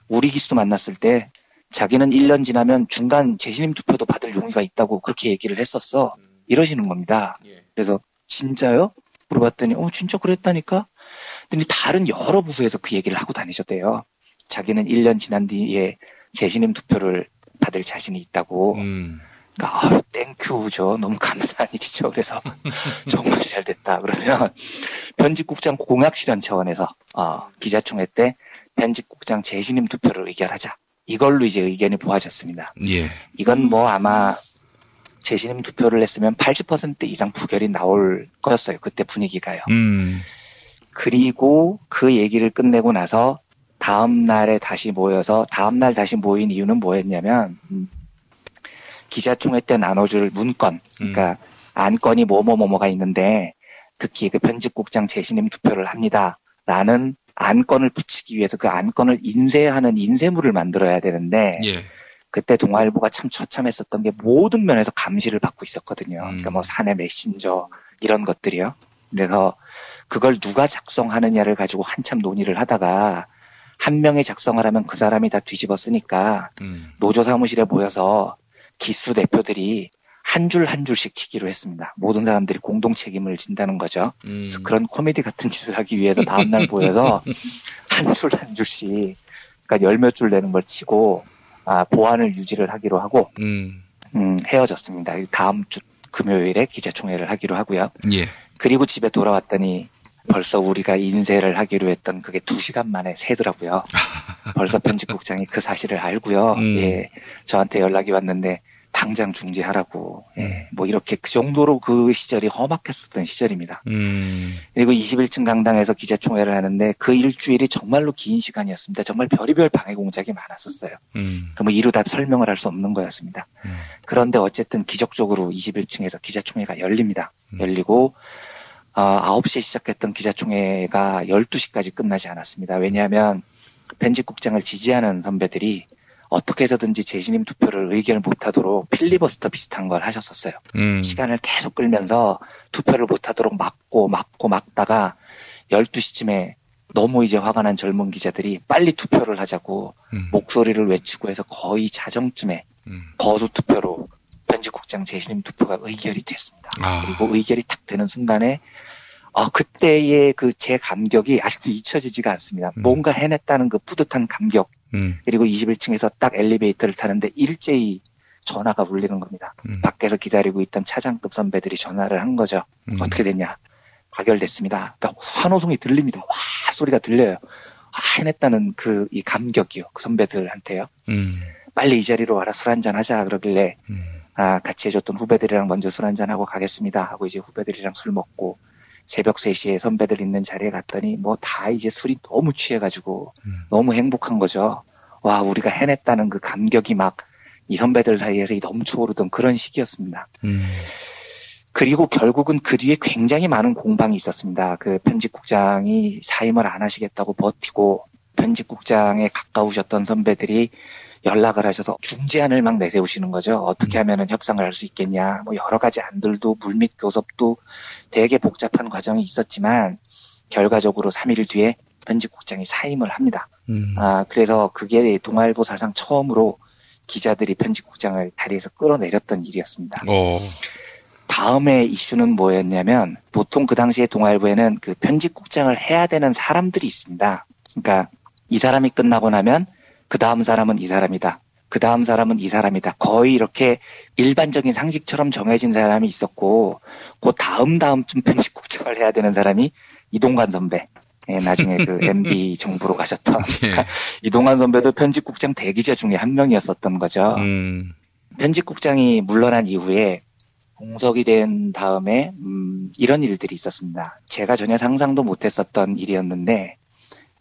우리 기수 만났을 때 자기는 1년 지나면 중간 재신임 투표도 받을 용의가 있다고 그렇게 얘기를 했었어. 이러시는 겁니다. 그래서 진짜요? 물어봤더니 진짜 그랬다니까? 근데 다른 여러 부서에서 그 얘기를 하고 다니셨대요. 자기는 1년 지난 뒤에 재신임 투표를 받을 자신이 있다고. 그러니까 땡큐죠. 너무 감사한 일이죠. 그래서 정말 잘 됐다. 그러면 편집국장 공약 실현 차원에서 기자총회 때 편집국장 재신임 투표를 의결하자. 이걸로 이제 의견이 모아졌습니다. 예. 이건 뭐 아마 재신임 투표를 했으면 80% 이상 부결이 나올 거였어요. 그때 분위기가요. 그리고 그 얘기를 끝내고 나서 다음날 다시 모인 이유는 뭐였냐면 기자총회 때 나눠줄 문건, 그러니까 안건이 뭐가 있는데 특히 그 편집국장 재신임 투표를 합니다라는 안건을 붙이기 위해서 그 안건을 인쇄하는 인쇄물을 만들어야 되는데 예. 그때 동아일보가 참 처참했었던 게 모든 면에서 감시를 받고 있었거든요. 그러니까 뭐 사내 메신저 이런 것들이요. 그래서 그걸 누가 작성하느냐를 가지고 한참 논의를 하다가 한 명이 작성을 하면 그 사람이 다 뒤집어 쓰니까 노조 사무실에 모여서 기수 대표들이 한 줄 한 줄씩 치기로 했습니다. 모든 사람들이 공동 책임을 진다는 거죠. 그래서 그런 코미디 같은 짓을 하기 위해서 다음날 모여서 한 줄 한 줄씩 그러니까 열 몇 줄 되는 걸 치고 보안을 유지를 하기로 하고 헤어졌습니다. 다음 주 금요일에 기자총회를 하기로 하고요. 예. 그리고 집에 돌아왔더니 벌써 우리가 인쇄를 하기로 했던 그게 2시간 만에 새더라고요. 벌써 편집국장이 그 사실을 알고요. 예, 저한테 연락이 왔는데 당장 중지하라고. 예, 뭐 이렇게 그 정도로 그 시절이 험악했었던 시절입니다. 그리고 21층 강당에서 기자총회를 하는데 그 일주일이 정말로 긴 시간이었습니다. 정말 별의별 방해 공작이 많았었어요. 뭐 이루 다 설명을 할 수 없는 거였습니다. 그런데 어쨌든 기적적으로 21층에서 기자총회가 열립니다. 열리고 9시에 시작했던 기자총회가 12시까지 끝나지 않았습니다. 왜냐하면 편집국장을 지지하는 선배들이 어떻게 해서든지 재신임 투표를 의결 못하도록 필리버스터 비슷한 걸 하셨었어요. 시간을 계속 끌면서 투표를 못하도록 막다가 12시쯤에 너무 이제 화가 난 젊은 기자들이 빨리 투표를 하자고 목소리를 외치고 해서 거의 자정쯤에 거수 투표로 편집국장 재신임 투표가 의결이 됐습니다. 그리고 의결이 딱 되는 순간에 그때의 그 제 감격이 아직도 잊혀지지가 않습니다. 뭔가 해냈다는 그 뿌듯한 감격. 그리고 21층에서 딱 엘리베이터를 타는데 일제히 전화가 울리는 겁니다. 밖에서 기다리고 있던 차장급 선배들이 전화를 한 거죠. 어떻게 됐냐. 가결됐습니다. 그러니까 환호성이 들립니다. 와 소리가 들려요. 해냈다는 이 감격이요. 그 선배들한테요. 빨리 이 자리로 와라 술 한잔 하자 그러길래 같이 해줬던 후배들이랑 먼저 술 한잔하고 가겠습니다 하고 이제 후배들이랑 술 먹고 새벽 3시에 선배들 있는 자리에 갔더니 뭐 다 이제 술이 너무 취해가지고 너무 행복한 거죠. 와 우리가 해냈다는 그 감격이 막 이 선배들 사이에서 넘쳐오르던 그런 시기였습니다. 그리고 결국은 그 뒤에 굉장히 많은 공방이 있었습니다. 그 편집국장이 사임을 안 하시겠다고 버티고 편집국장에 가까우셨던 선배들이 연락을 하셔서 중재안을 막 내세우시는 거죠. 어떻게 하면은 협상을 할 수 있겠냐. 뭐 여러 가지 안들도 물밑 교섭도 되게 복잡한 과정이 있었지만 결과적으로 3일 뒤에 편집국장이 사임을 합니다. 그래서 그게 동아일보 사상 처음으로 기자들이 편집국장을 다리에서 끌어내렸던 일이었습니다. 다음에 이슈는 뭐였냐면 보통 그 당시에 동아일보에는 그 편집국장을 해야 되는 사람들이 있습니다. 그러니까 이 사람이 끝나고 나면 그 다음 사람은 이 사람이다. 그 다음 사람은 이 사람이다. 거의 이렇게 일반적인 상식처럼 정해진 사람이 있었고, 그 다음쯤 편집국장을 해야 되는 사람이 이동관 선배. 예, 나중에 그 MB 정부로 가셨던. 그러니까 이동관 선배도 편집국장 대기자 중에 한 명이었었던 거죠. 편집국장이 물러난 이후에 공석이 된 다음에 이런 일들이 있었습니다. 제가 전혀 상상도 못했었던 일이었는데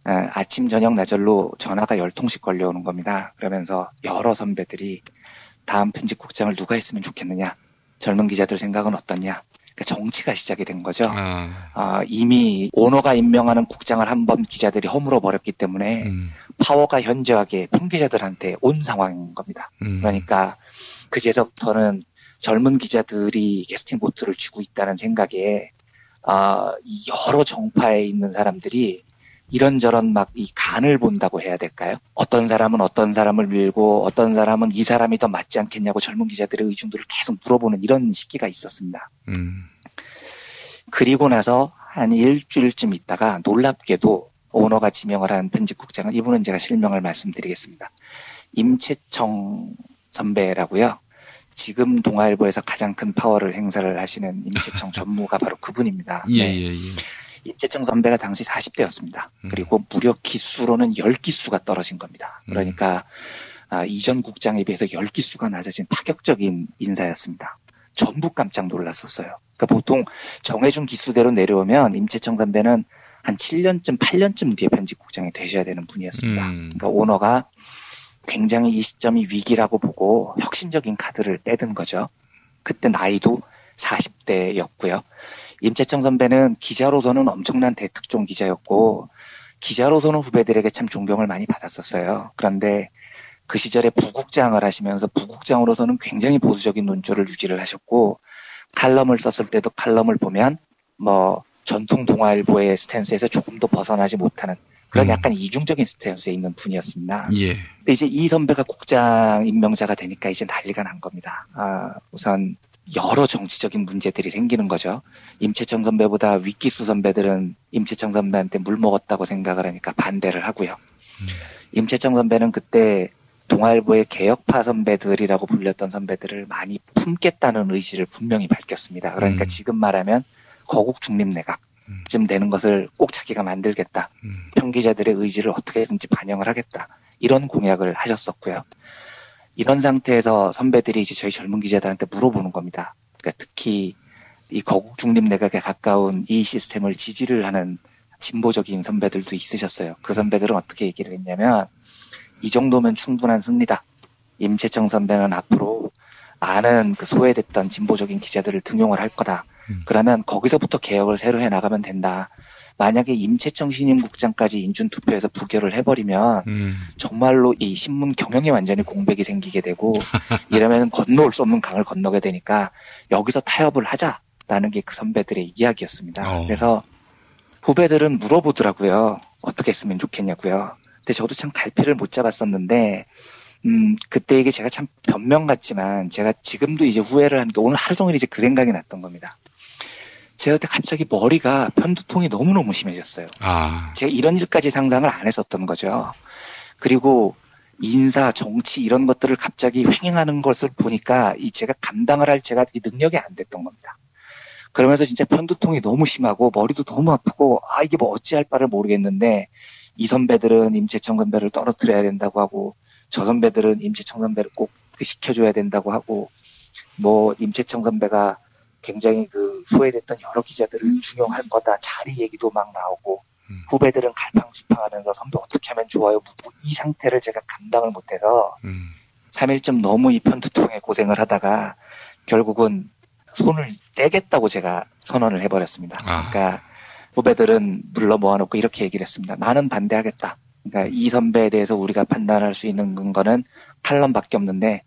아침 저녁 나절로 전화가 10통씩 걸려오는 겁니다. 그러면서 여러 선배들이 다음 편집국장을 누가 했으면 좋겠느냐, 젊은 기자들 생각은 어떠냐, 그러니까 정치가 시작이 된 거죠. 이미 오너가 임명하는 국장을 한번 기자들이 허물어 버렸기 때문에 파워가 현저하게 편기자들한테 온 상황인 겁니다. 그러니까 그제서부터는 젊은 기자들이 캐스팅 보트를 쥐고 있다는 생각에 여러 정파에 있는 사람들이 이런저런 막 이 간을 본다고 해야 될까요? 어떤 사람은 어떤 사람을 밀고 어떤 사람은 이 사람이 더 맞지 않겠냐고 젊은 기자들의 의중들을 계속 물어보는 이런 시기가 있었습니다. 그리고 나서 한 일주일쯤 있다가 놀랍게도 오너가 지명을 한 편집국장은, 이분은 제가 실명을 말씀드리겠습니다. 임채청 선배라고요. 지금 동아일보에서 가장 큰 파워를 행사를 하시는 임채청 전무가 바로 그분입니다. 네. 임채청 선배가 당시 40대였습니다. 그리고 무려 기수로는 10기수가 떨어진 겁니다. 그러니까 이전 국장에 비해서 10기수가 낮아진 파격적인 인사였습니다. 전부 깜짝 놀랐었어요. 그러니까 보통 정해준 기수대로 내려오면 임채청 선배는 한 7년쯤, 8년쯤 뒤에 편집국장이 되셔야 되는 분이었습니다. 그러니까 오너가 굉장히 이 시점이 위기라고 보고 혁신적인 카드를 빼든 거죠. 그때 나이도 40대였고요. 임채청 선배는 기자로서는 엄청난 대특종 기자였고 기자로서는 후배들에게 참 존경을 많이 받았었어요. 그런데 그 시절에 부국장을 하시면서 부국장으로서는 굉장히 보수적인 논조를 유지를 하셨고, 칼럼을 썼을 때도 칼럼을 보면 뭐 전통 동아일보의 스탠스에서 조금도 벗어나지 못하는 그런 약간 이중적인 스탠스에 있는 분이었습니다. 근데 이제 이 선배가 국장 임명자가 되니까 이제 난리가 난 겁니다. 우선 여러 정치적인 문제들이 생기는 거죠. 임채청 선배보다 윗기수 선배들은 임채청 선배한테 물 먹었다고 생각을 하니까 반대를 하고요. 임채청 선배는 그때 동아일보의 개혁파 선배들이라고 불렸던 선배들을 많이 품겠다는 의지를 분명히 밝혔습니다. 그러니까 지금 말하면 거국 중립내각쯤 되는 것을 꼭 자기가 만들겠다. 편기자들의 의지를 어떻게든지 반영을 하겠다. 이런 공약을 하셨었고요. 이런 상태에서 선배들이 이제 저희 젊은 기자들한테 물어보는 겁니다. 그러니까 특히 이 거국 중립내각에 가까운 이 시스템을 지지를 하는 진보적인 선배들도 있으셨어요. 그 선배들은 어떻게 얘기를 했냐면, 이 정도면 충분한 승리다. 임채청 선배는 앞으로 많은 그 소외됐던 진보적인 기자들을 등용을 할 거다. 그러면 거기서부터 개혁을 새로 해나가면 된다. 만약에 임채청 신임 국장까지 인준투표에서 부결을 해버리면 정말로 이 신문 경영에 완전히 공백이 생기게 되고 이러면 건너올 수 없는 강을 건너게 되니까 여기서 타협을 하자라는 게 그 선배들의 이야기였습니다. 그래서 후배들은 물어보더라고요. 어떻게 했으면 좋겠냐고요. 근데 저도 참 갈피를 못 잡았었는데 그때 이게 제가 참 변명 같지만 제가 지금도 이제 후회를 하는 게 오늘 하루 종일 이제 그 생각이 났던 겁니다. 제가 그때 갑자기 머리가 편두통이 너무너무 심해졌어요. 제가 이런 일까지 상상을 안 했었던 거죠. 그리고 인사, 정치 이런 것들을 갑자기 횡행하는 것을 보니까 제가 감당을 할 제가 능력이 안 됐던 겁니다. 그러면서 진짜 편두통이 너무 심하고 머리도 너무 아프고 이게 뭐 어찌할 바를 모르겠는데, 이 선배들은 임채청 선배를 떨어뜨려야 된다고 하고 저 선배들은 임채청 선배를 꼭 시켜줘야 된다고 하고, 뭐 임채청 선배가 굉장히 그 소외됐던 여러 기자들을 중용할 거다, 자리 얘기도 막 나오고 후배들은 갈팡질팡하면서 선배 어떻게 하면 좋아요, 이 상태를 제가 감당을 못해서 3일쯤 너무 이 편두통에 고생을 하다가 결국은 손을 떼겠다고 제가 선언을 해버렸습니다. 그러니까 후배들은 물러 모아놓고 이렇게 얘기를 했습니다. 나는 반대하겠다. 그러니까 이 선배에 대해서 우리가 판단할 수 있는 근거는 칼럼밖에 없는데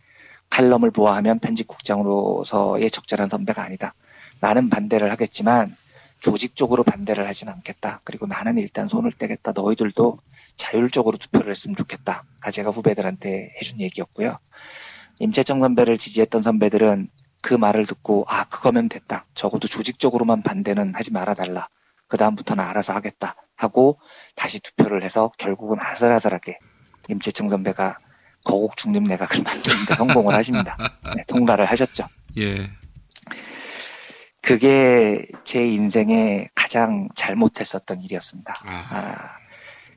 칼럼을 보아하면 편집국장으로서의 적절한 선배가 아니다. 나는 반대를 하겠지만 조직적으로 반대를 하진 않겠다. 그리고 나는 일단 손을 떼겠다. 너희들도 자율적으로 투표를 했으면 좋겠다. 가 제가 후배들한테 해준 얘기였고요. 임채청 선배를 지지했던 선배들은 그 말을 듣고 그거면 됐다. 적어도 조직적으로만 반대는 하지 말아달라. 그 다음부터는 알아서 하겠다 하고 다시 투표를 해서 결국은 아슬아슬하게 임채청 선배가 거국 중립 내각을 만드는데 성공을 하십니다. 네, 통과를 하셨죠. 예. 그게 제 인생에 가장 잘못했었던 일이었습니다.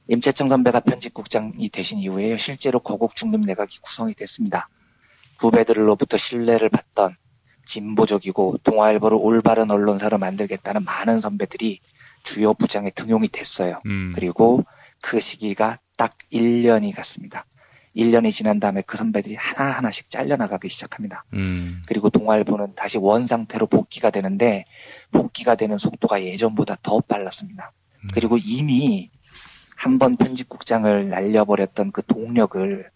임채청 선배가 편집국장이 되신 이후에 실제로 거국 중립 내각이 구성이 됐습니다. 후배들로부터 신뢰를 받던 진보적이고 동아일보를 올바른 언론사로 만들겠다는 많은 선배들이 주요 부장에 등용이 됐어요. 그리고 그 시기가 딱 1년이 갔습니다. 1년이 지난 다음에 그 선배들이 하나하나씩 잘려나가기 시작합니다. 그리고 동아일보는 다시 원상태로 복귀가 되는데 복귀가 되는 속도가 예전보다 더 빨랐습니다. 그리고 이미 한번 편집국장을 날려버렸던 그 동력을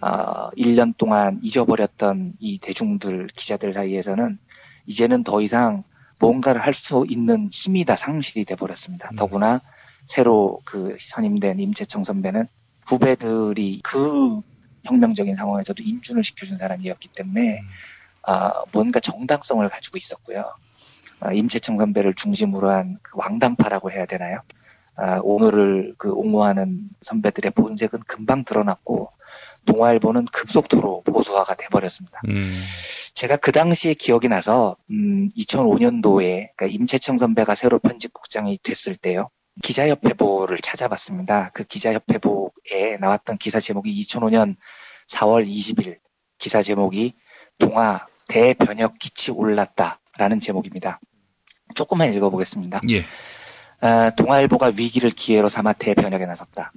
1년 동안 잊어버렸던 이 대중들, 기자들 사이에서는 이제는 더 이상 뭔가를 할 수 있는 힘이 다 상실이 돼버렸습니다. 더구나 새로 그 선임된 임채청 선배는 후배들이 그 혁명적인 상황에서도 인준을 시켜준 사람이었기 때문에 뭔가 정당성을 가지고 있었고요. 임채청 선배를 중심으로 한 그 왕당파라고 해야 되나요? 오늘을 그 옹호하는 선배들의 본색은 금방 드러났고 동아일보는 급속도로 보수화가 돼버렸습니다. 제가 그 당시에 기억이 나서 2005년도에 그러니까 임채청 선배가 새로 편집국장이 됐을 때요. 기자협회보를 찾아봤습니다. 그 기자협회보에 나왔던 기사 제목이 2005년 4월 20일 기사 제목이 동아 대변혁 기치 올랐다라는 제목입니다. 조금만 읽어보겠습니다. 예. 동아일보가 위기를 기회로 삼아 대변혁에 나섰다.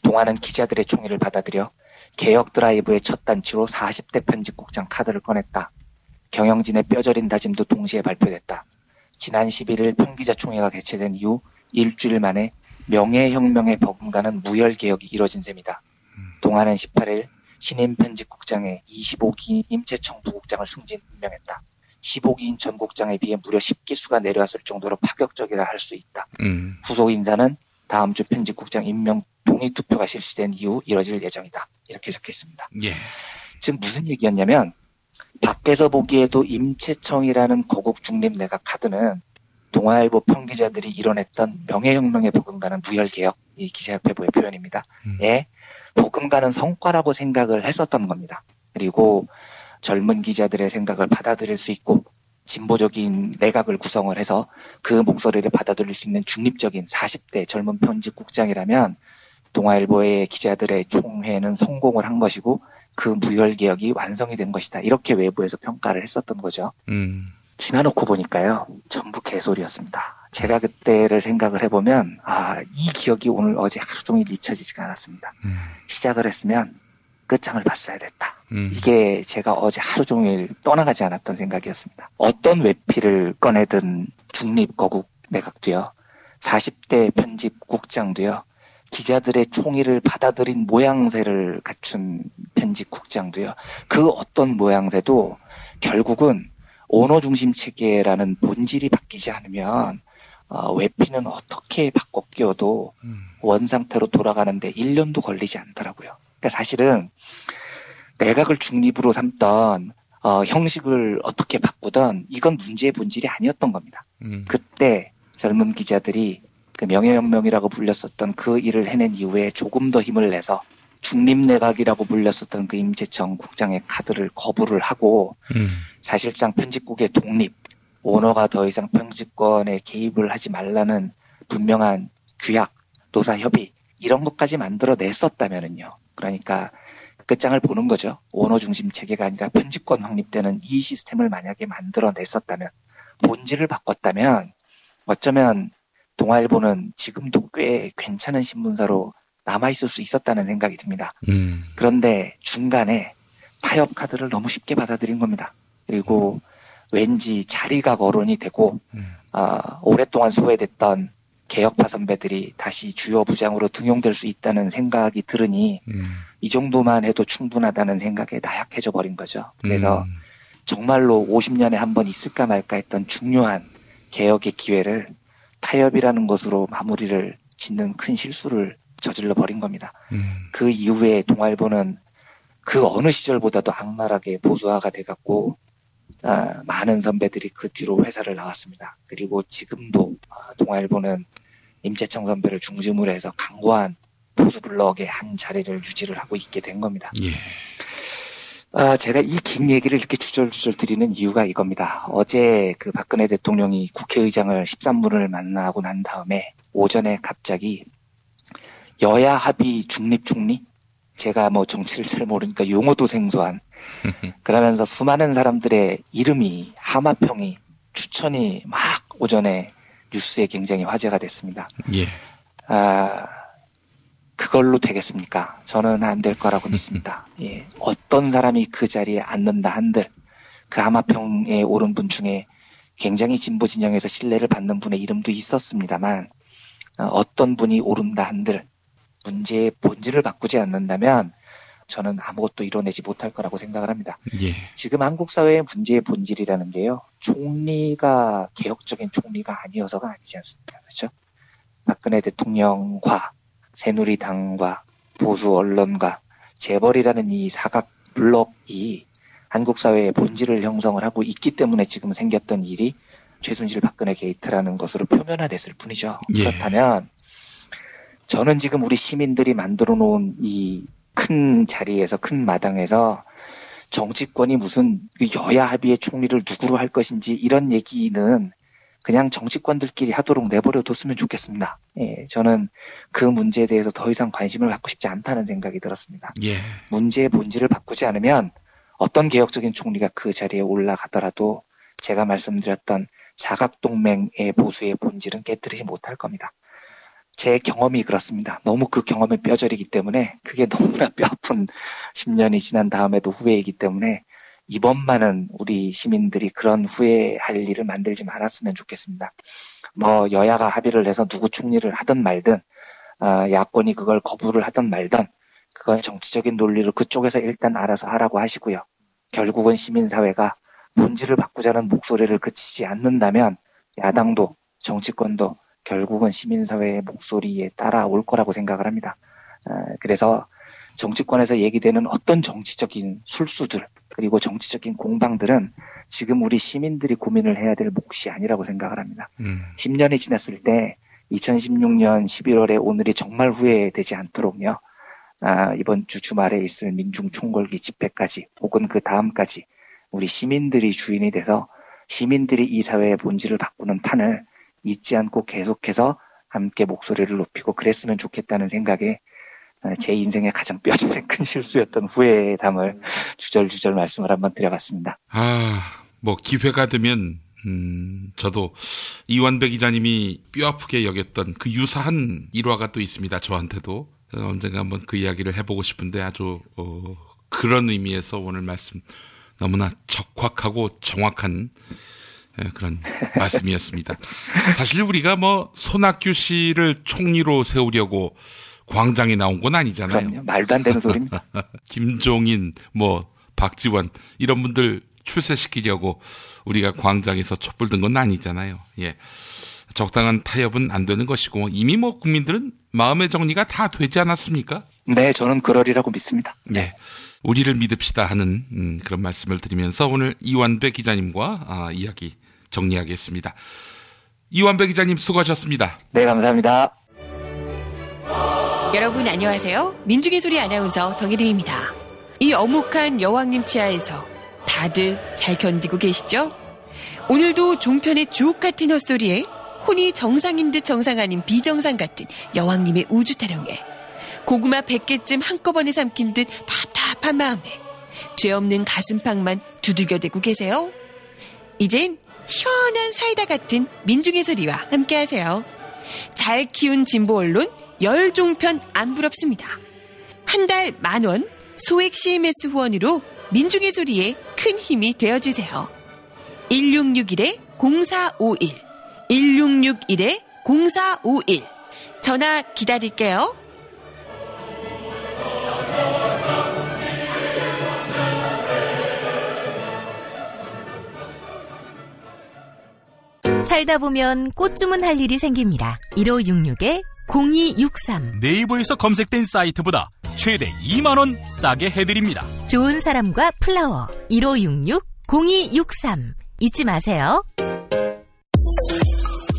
동아는 기자들의 총의를 받아들여 개혁 드라이브의 첫 단추로 40대 편집국장 카드를 꺼냈다. 경영진의 뼈저린 다짐도 동시에 발표됐다. 지난 11일 편기자총회가 개최된 이후 일주일 만에 명예혁명에 버금가는 무혈개혁이 이뤄진 셈이다. 동아는 18일 신임 편집국장에 25기인 임채청 부국장을 승진 임명했다. 15기인 전 국장에 비해 무려 10기수가 내려왔을 정도로 파격적이라 할 수 있다. 후속 인사는 다음 주 편집국장 임명 동의투표가 실시된 이후 이뤄질 예정이다. 이렇게 적혀있습니다. 예. 즉 무슨 얘기였냐면 밖에서 보기에도 임채청이라는 거국 중립 내각 카드는 동아일보 편기자들이 이뤄냈던 명예혁명에 버금가는 무혈개혁, 이 기자협회보의 표현입니다. 에 버금가는 성과라고 생각을 했었던 겁니다. 그리고 젊은 기자들의 생각을 받아들일 수 있고 진보적인 내각을 구성을 해서 그 목소리를 받아들일 수 있는 중립적인 40대 젊은 편집국장이라면 동아일보의 기자들의 총회는 성공을 한 것이고 그 무혈개혁이 완성이 된 것이다. 이렇게 외부에서 평가를 했었던 거죠. 지나놓고 보니까요. 전부 개소리였습니다. 제가 그때를 생각을 해보면 이 기억이 오늘 어제 하루 종일 잊혀지지가 않았습니다. 시작을 했으면 끝장을 봤어야 됐다. 이게 제가 어제 하루 종일 떠나가지 않았던 생각이었습니다. 어떤 외피를 꺼내든 중립거국 내각도요. 40대 편집국장도요. 기자들의 총의를 받아들인 모양새를 갖춘 편집국장도요. 그 어떤 모양새도 결국은 오너중심 체계라는 본질이 바뀌지 않으면 외피는 어떻게 바꿔 끼워도 원상태로 돌아가는데 1년도 걸리지 않더라고요. 그러니까 사실은 내각을 중립으로 삼던 형식을 어떻게 바꾸던 이건 문제의 본질이 아니었던 겁니다. 그때 젊은 기자들이 그 명예혁명이라고 불렸었던 그 일을 해낸 이후에 조금 더 힘을 내서 중립내각이라고 불렸었던 그 임채청 국장의 카드를 거부를 하고 사실상 편집국의 독립, 오너가 더 이상 편집권에 개입을 하지 말라는 분명한 규약, 노사협의 이런 것까지 만들어냈었다면은요. 그러니까 끝장을 보는 거죠. 오너 중심 체계가 아니라 편집권 확립되는 이 시스템을 만약에 만들어냈었다면, 본질을 바꿨다면 어쩌면 동아일보는 지금도 꽤 괜찮은 신문사로 남아있을 수 있었다는 생각이 듭니다. 그런데 중간에 타협 카드를 너무 쉽게 받아들인 겁니다. 그리고 왠지 자리가 거론이 되고 오랫동안 소외됐던 개혁파 선배들이 다시 주요 부장으로 등용될 수 있다는 생각이 들으니 이 정도만 해도 충분하다는 생각에 나약해져 버린 거죠. 그래서 정말로 50년에 한 번 있을까 말까 했던 중요한 개혁의 기회를 타협이라는 것으로 마무리를 짓는 큰 실수를 저질러 버린 겁니다. 그 이후에 동아일보는 그 어느 시절보다도 악랄하게 보수화가 돼갖고 많은 선배들이 그 뒤로 회사를 나왔습니다. 그리고 지금도 동아일보는 임재청 선배를 중심으로 해서 강고한 보수 블럭의 한 자리를 유지를 하고 있게 된 겁니다. 예. 제가 이 긴 얘기를 이렇게 주절주절 드리는 이유가 이겁니다. 어제 그 박근혜 대통령이 국회의장을 13분을 만나고 난 다음에 오전에 갑자기 여야 합의 중립 총리? 제가 뭐 정치를 잘 모르니까 용어도 생소한 그러면서 수많은 사람들의 이름이 하마평이 추천이 막 오전에 뉴스에 굉장히 화제가 됐습니다. 예. 그걸로 되겠습니까? 저는 안 될 거라고 믿습니다. 예. 어떤 사람이 그 자리에 앉는다 한들 그 하마평에 오른 분 중에 굉장히 진보 진영에서 신뢰를 받는 분의 이름도 있었습니다만 어떤 분이 오른다 한들 문제의 본질을 바꾸지 않는다면 저는 아무것도 이뤄내지 못할 거라고 생각을 합니다. 예. 지금 한국 사회의 문제의 본질이라는 게요. 총리가 개혁적인 총리가 아니어서가 아니지 않습니까? 그렇죠? 박근혜 대통령과 새누리당과 보수 언론과 재벌이라는 이 사각 블록이 한국 사회의 본질을 형성을 하고 있기 때문에 지금 생겼던 일이 최순실 박근혜 게이트라는 것으로 표면화됐을 뿐이죠. 예. 그렇다면 저는 지금 우리 시민들이 만들어 놓은 이 큰 자리에서 큰 마당에서 정치권이 무슨 여야 합의의 총리를 누구로 할 것인지 이런 얘기는 그냥 정치권들끼리 하도록 내버려 뒀으면 좋겠습니다. 예, 저는 그 문제에 대해서 더 이상 관심을 갖고 싶지 않다는 생각이 들었습니다. 예. 문제의 본질을 바꾸지 않으면 어떤 개혁적인 총리가 그 자리에 올라가더라도 제가 말씀드렸던 사각동맹의 보수의 본질은 깨뜨리지 못할 겁니다. 제 경험이 그렇습니다. 너무 그 경험에 뼈저리기 때문에 그게 너무나 뼈아픈 10년이 지난 다음에도 후회이기 때문에 이번만은 우리 시민들이 그런 후회할 일을 만들지 말았으면 좋겠습니다. 뭐 여야가 합의를 해서 누구 총리를 하든 말든 야권이 그걸 거부를 하든 말든 그건 정치적인 논리를 그쪽에서 일단 알아서 하라고 하시고요. 결국은 시민사회가 본질을 바꾸자는 목소리를 그치지 않는다면 야당도 정치권도 결국은 시민사회의 목소리에 따라올 거라고 생각을 합니다. 그래서 정치권에서 얘기되는 어떤 정치적인 술수들 그리고 정치적인 공방들은 지금 우리 시민들이 고민을 해야 될 몫이 아니라고 생각을 합니다. 10년이 지났을 때 2016년 11월에 오늘이 정말 후회되지 않도록요. 이번 주 주말에 있을 민중총궐기 집회까지 혹은 그 다음까지 우리 시민들이 주인이 돼서 시민들이 이 사회의 본질을 바꾸는 판을 잊지 않고 계속해서 함께 목소리를 높이고 그랬으면 좋겠다는 생각에 제 인생의 가장 뼈저린 큰 실수였던 후회담을 주절주절 말씀을 한번 드려봤습니다. 뭐 기회가 되면 저도 이완배 기자님이 뼈아프게 여겼던 그 유사한 일화가 또 있습니다. 저한테도 언젠가 한번 그 이야기를 해보고 싶은데 아주 그런 의미에서 오늘 말씀 너무나 적확하고 정확한 그런 말씀이었습니다. 사실 우리가 뭐 손학규 씨를 총리로 세우려고 광장에 나온 건 아니잖아요. 그럼요. 말도 안 되는 소리입니다. 김종인, 박지원 이런 분들 출세시키려고 우리가 광장에서 촛불 든 건 아니잖아요. 예, 적당한 타협은 안 되는 것이고 이미 국민들은 마음의 정리가 다 되지 않았습니까? 네, 저는 그러리라고 믿습니다. 네. 우리를 믿읍시다 하는 그런 말씀을 드리면서 오늘 이완배 기자님과 이야기 정리하겠습니다. 이완배 기자님 수고하셨습니다. 네, 감사합니다. 여러분 안녕하세요. 민중의 소리 아나운서 정혜림입니다. 이 어묵한 여왕님 치하에서 다들 잘 견디고 계시죠? 오늘도 종편의 주옥 같은 헛소리에 혼이 정상인 듯 정상 아닌 비정상 같은 여왕님의 우주 타령에 고구마 100개쯤 한꺼번에 삼킨 듯 답답한 마음에 죄 없는 가슴팍만 두들겨대고 계세요. 이젠 시원한 사이다 같은 민중의 소리와 함께하세요. 잘 키운 진보 언론 열종편 안 부럽습니다. 한 달 10,000원 소액 CMS 후원으로 민중의 소리에 큰 힘이 되어주세요. 1661-0451 1661-0451 전화 기다릴게요. 살다 보면 꽃 주문할 일이 생깁니다. 1566-0263 네이버에서 검색된 사이트보다 최대 2만원 싸게 해드립니다. 좋은 사람과 플라워 1566-0263 잊지 마세요.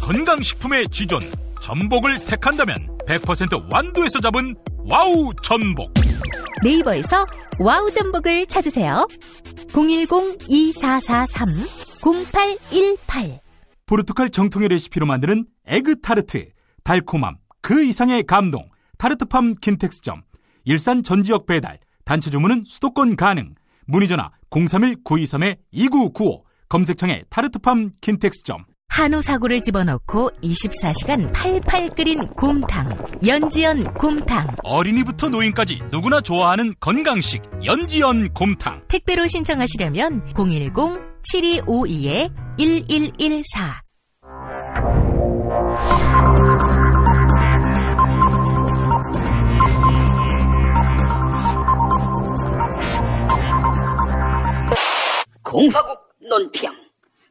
건강식품의 지존 전복을 택한다면 100% 완도에서 잡은 와우 전복. 네이버에서 와우 전복을 찾으세요. 010-2443-0818. 포르투갈 정통의 레시피로 만드는 에그 타르트, 달콤함 그 이상의 감동. 타르트팜 킨텍스점. 일산 전 지역 배달, 단체 주문은 수도권 가능. 문의 전화 031-923-2995. 검색창에 타르트팜 킨텍스점. 한우 사고를 집어넣고 24시간 팔팔 끓인 곰탕, 연지연 곰탕. 어린이부터 노인까지 누구나 좋아하는 건강식 연지연 곰탕. 택배로 신청하시려면 010-7252-1114. 공화국 논평.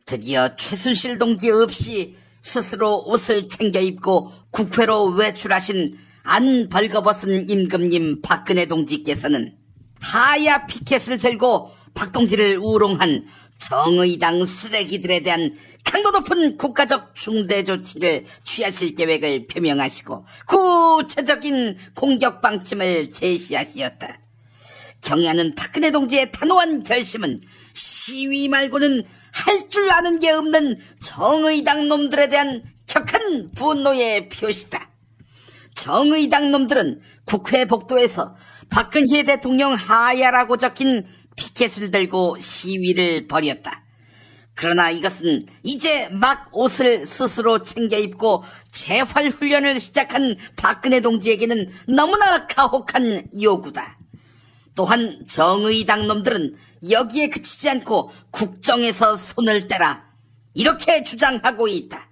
드디어 최순실 동지 없이 스스로 옷을 챙겨 입고 국회로 외출하신 안 벌거벗은 임금님 박근혜 동지께서는 하야 피켓을 들고 박 동지를 우롱한 정의당 쓰레기들에 대한 강도 높은 국가적 중대 조치를 취하실 계획을 표명하시고 구체적인 공격 방침을 제시하시었다. 경애하는 박근혜 동지의 단호한 결심은 시위 말고는 할 줄 아는 게 없는 정의당 놈들에 대한 격한 분노의 표시다. 정의당 놈들은 국회 복도에서 박근혜 대통령 하야라고 적힌 피켓을 들고 시위를 벌였다. 그러나 이것은 이제 막 옷을 스스로 챙겨 입고 재활훈련을 시작한 박근혜 동지에게는 너무나 가혹한 요구다. 또한 정의당 놈들은 여기에 그치지 않고 국정에서 손을 떼라 이렇게 주장하고 있다.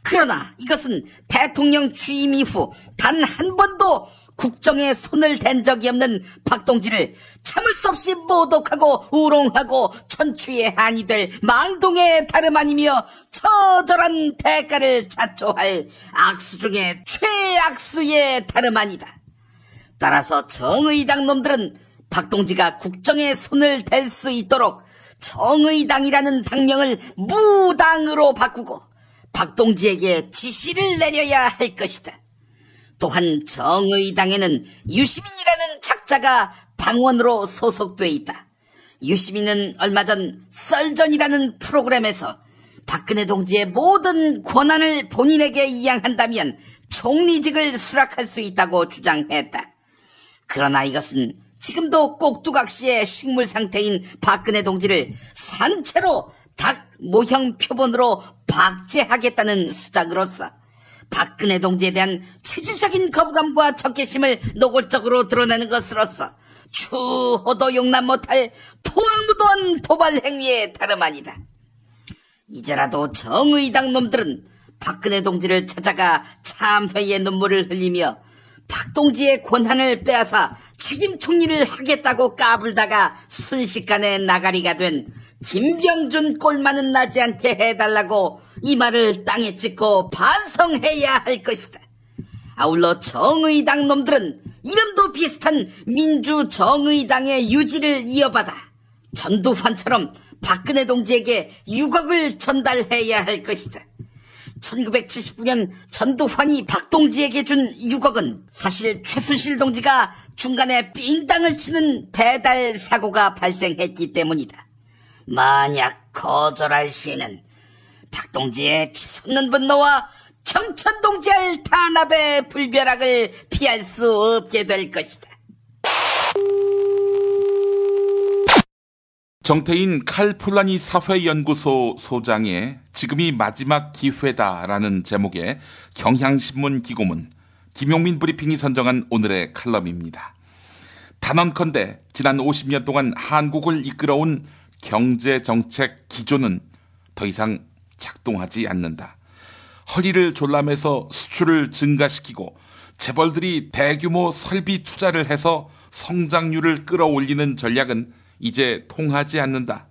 그러나 이것은 대통령 취임 이후 단 한 번도 국정에 손을 댄 적이 없는 박 동지를 참을 수 없이 모독하고 우롱하고 천추의 한이 될 망동의 다름 아니며 처절한 대가를 자초할 악수 중에 최악수의 다름 아니다. 따라서 정의당 놈들은 박 동지가 국정에 손을 댈 수 있도록 정의당이라는 당명을 무당으로 바꾸고 박 동지에게 지시를 내려야 할 것이다. 또한 정의당에는 유시민이라는 작자가 당원으로 소속돼 있다. 유시민은 얼마 전 썰전이라는 프로그램에서 박근혜 동지의 모든 권한을 본인에게 이양한다면 총리직을 수락할 수 있다고 주장했다. 그러나 이것은 지금도 꼭두각시의 식물 상태인 박근혜 동지를 산채로 닭 모형 표본으로 박제하겠다는 수작으로서 박근혜 동지에 대한 체질적인 거부감과 적개심을 노골적으로 드러내는 것으로서 추호도 용납 못할 포악무도한 도발 행위에 다름 아니다. 이제라도 정의당 놈들은 박근혜 동지를 찾아가 참회의 눈물을 흘리며 박 동지의 권한을 빼앗아 책임 총리를 하겠다고 까불다가 순식간에 나가리가 된 김병준 꼴만은 나지 않게 해달라고 이 말을 땅에 찍고 반성해야 할 것이다. 아울러 정의당 놈들은 이름도 비슷한 민주정의당의 유지를 이어받아 전두환처럼 박근혜 동지에게 6억을 전달해야 할 것이다. 1979년 전두환이 박 동지에게 준 6억은 사실 최순실 동지가 중간에 삥땅을 치는 배달 사고가 발생했기 때문이다. 만약 거절할 시에는 박 동지의 치솟는 분노와 경천 동지의 탄압의 불벼락을 피할 수 없게 될 것이다. 정태인 칼폴라니 사회연구소 소장의 지금이 마지막 기회다라는 제목의 경향신문 기고문, 김용민 브리핑이 선정한 오늘의 칼럼입니다. 단언컨대 지난 50년 동안 한국을 이끌어온 경제정책 기조는 더 이상 작동하지 않는다. 허리를 졸라매서 수출을 증가시키고 재벌들이 대규모 설비 투자를 해서 성장률을 끌어올리는 전략은 이제 통하지 않는다.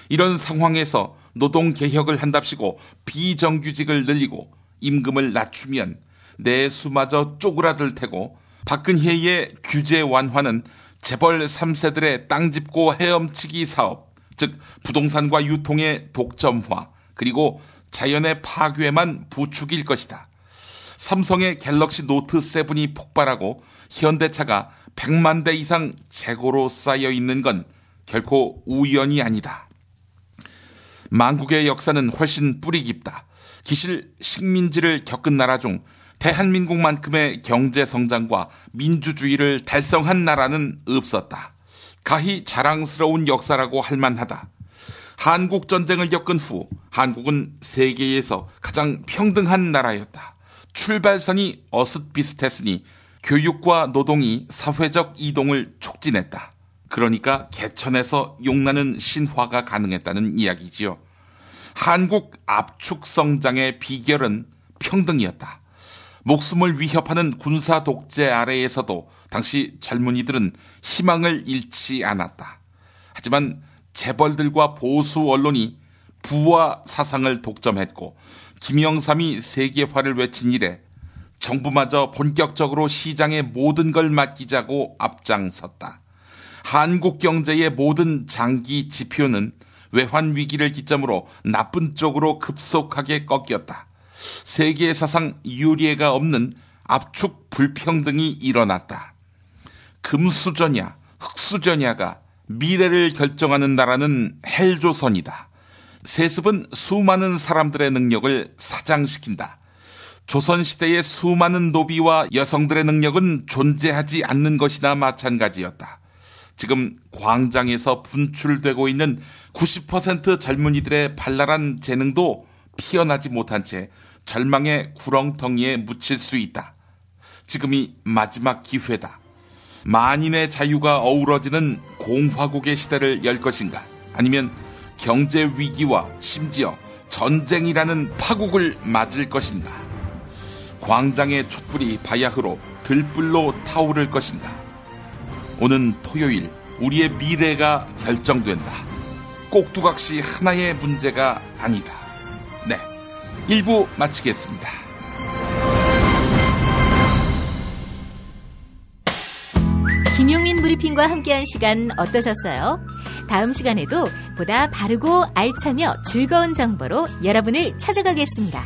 이런 상황에서 노동개혁을 한답시고 비정규직을 늘리고 임금을 낮추면 내수마저 쪼그라들 테고 박근혜의 규제 완화는 재벌 3세들의 땅 짚고 헤엄치기 사업, 즉 부동산과 유통의 독점화, 그리고 자연의 파괴만 부추길 것이다. 삼성의 갤럭시 노트 7이 폭발하고 현대차가 100만 대 이상 재고로 쌓여 있는 건 결코 우연이 아니다. 만국의 역사는 훨씬 뿌리 깊다. 기실 식민지를 겪은 나라 중 대한민국만큼의 경제 성장과 민주주의를 달성한 나라는 없었다. 가히 자랑스러운 역사라고 할 만하다. 한국 전쟁을 겪은 후 한국은 세계에서 가장 평등한 나라였다. 출발선이 어슷비슷했으니 교육과 노동이 사회적 이동을 촉진했다. 그러니까 개천에서 용나는 신화가 가능했다는 이야기지요. 한국 압축 성장의 비결은 평등이었다. 목숨을 위협하는 군사 독재 아래에서도 당시 젊은이들은 희망을 잃지 않았다. 하지만 재벌들과 보수 언론이 부와 사상을 독점했고 김영삼이 세계화를 외친 이래 정부마저 본격적으로 시장의 모든 걸 맡기자고 앞장섰다. 한국 경제의 모든 장기 지표는 외환 위기를 기점으로 나쁜 쪽으로 급속하게 꺾였다. 세계 사상 유례가 없는 압축 불평등이 일어났다. 금수저냐 흑수저냐가 미래를 결정하는 나라는 헬조선이다. 세습은 수많은 사람들의 능력을 사장시킨다. 조선시대의 수많은 노비와 여성들의 능력은 존재하지 않는 것이나 마찬가지였다. 지금 광장에서 분출되고 있는 90% 젊은이들의 발랄한 재능도 피어나지 못한 채 절망의 구렁텅이에 묻힐 수 있다. 지금이 마지막 기회다. 만인의 자유가 어우러지는 공화국의 시대를 열 것인가? 아니면 경제 위기와 심지어 전쟁이라는 파국을 맞을 것인가? 광장의 촛불이 바야흐로 들불로 타오를 것인가? 오는 토요일 우리의 미래가 결정된다. 꼭두각시 하나의 문제가 아니다. 네, 1부 마치겠습니다. 김용민 브리핑과 함께한 시간 어떠셨어요? 다음 시간에도 보다 바르고 알차며 즐거운 정보로 여러분을 찾아가겠습니다.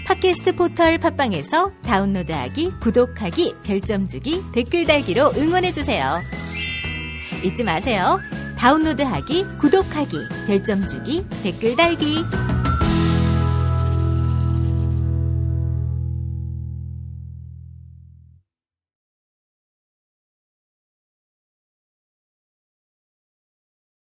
팟캐스트 포털 팟빵에서 다운로드하기, 구독하기, 별점 주기, 댓글 달기로 응원해주세요. 잊지 마세요. 다운로드하기, 구독하기, 별점 주기, 댓글 달기.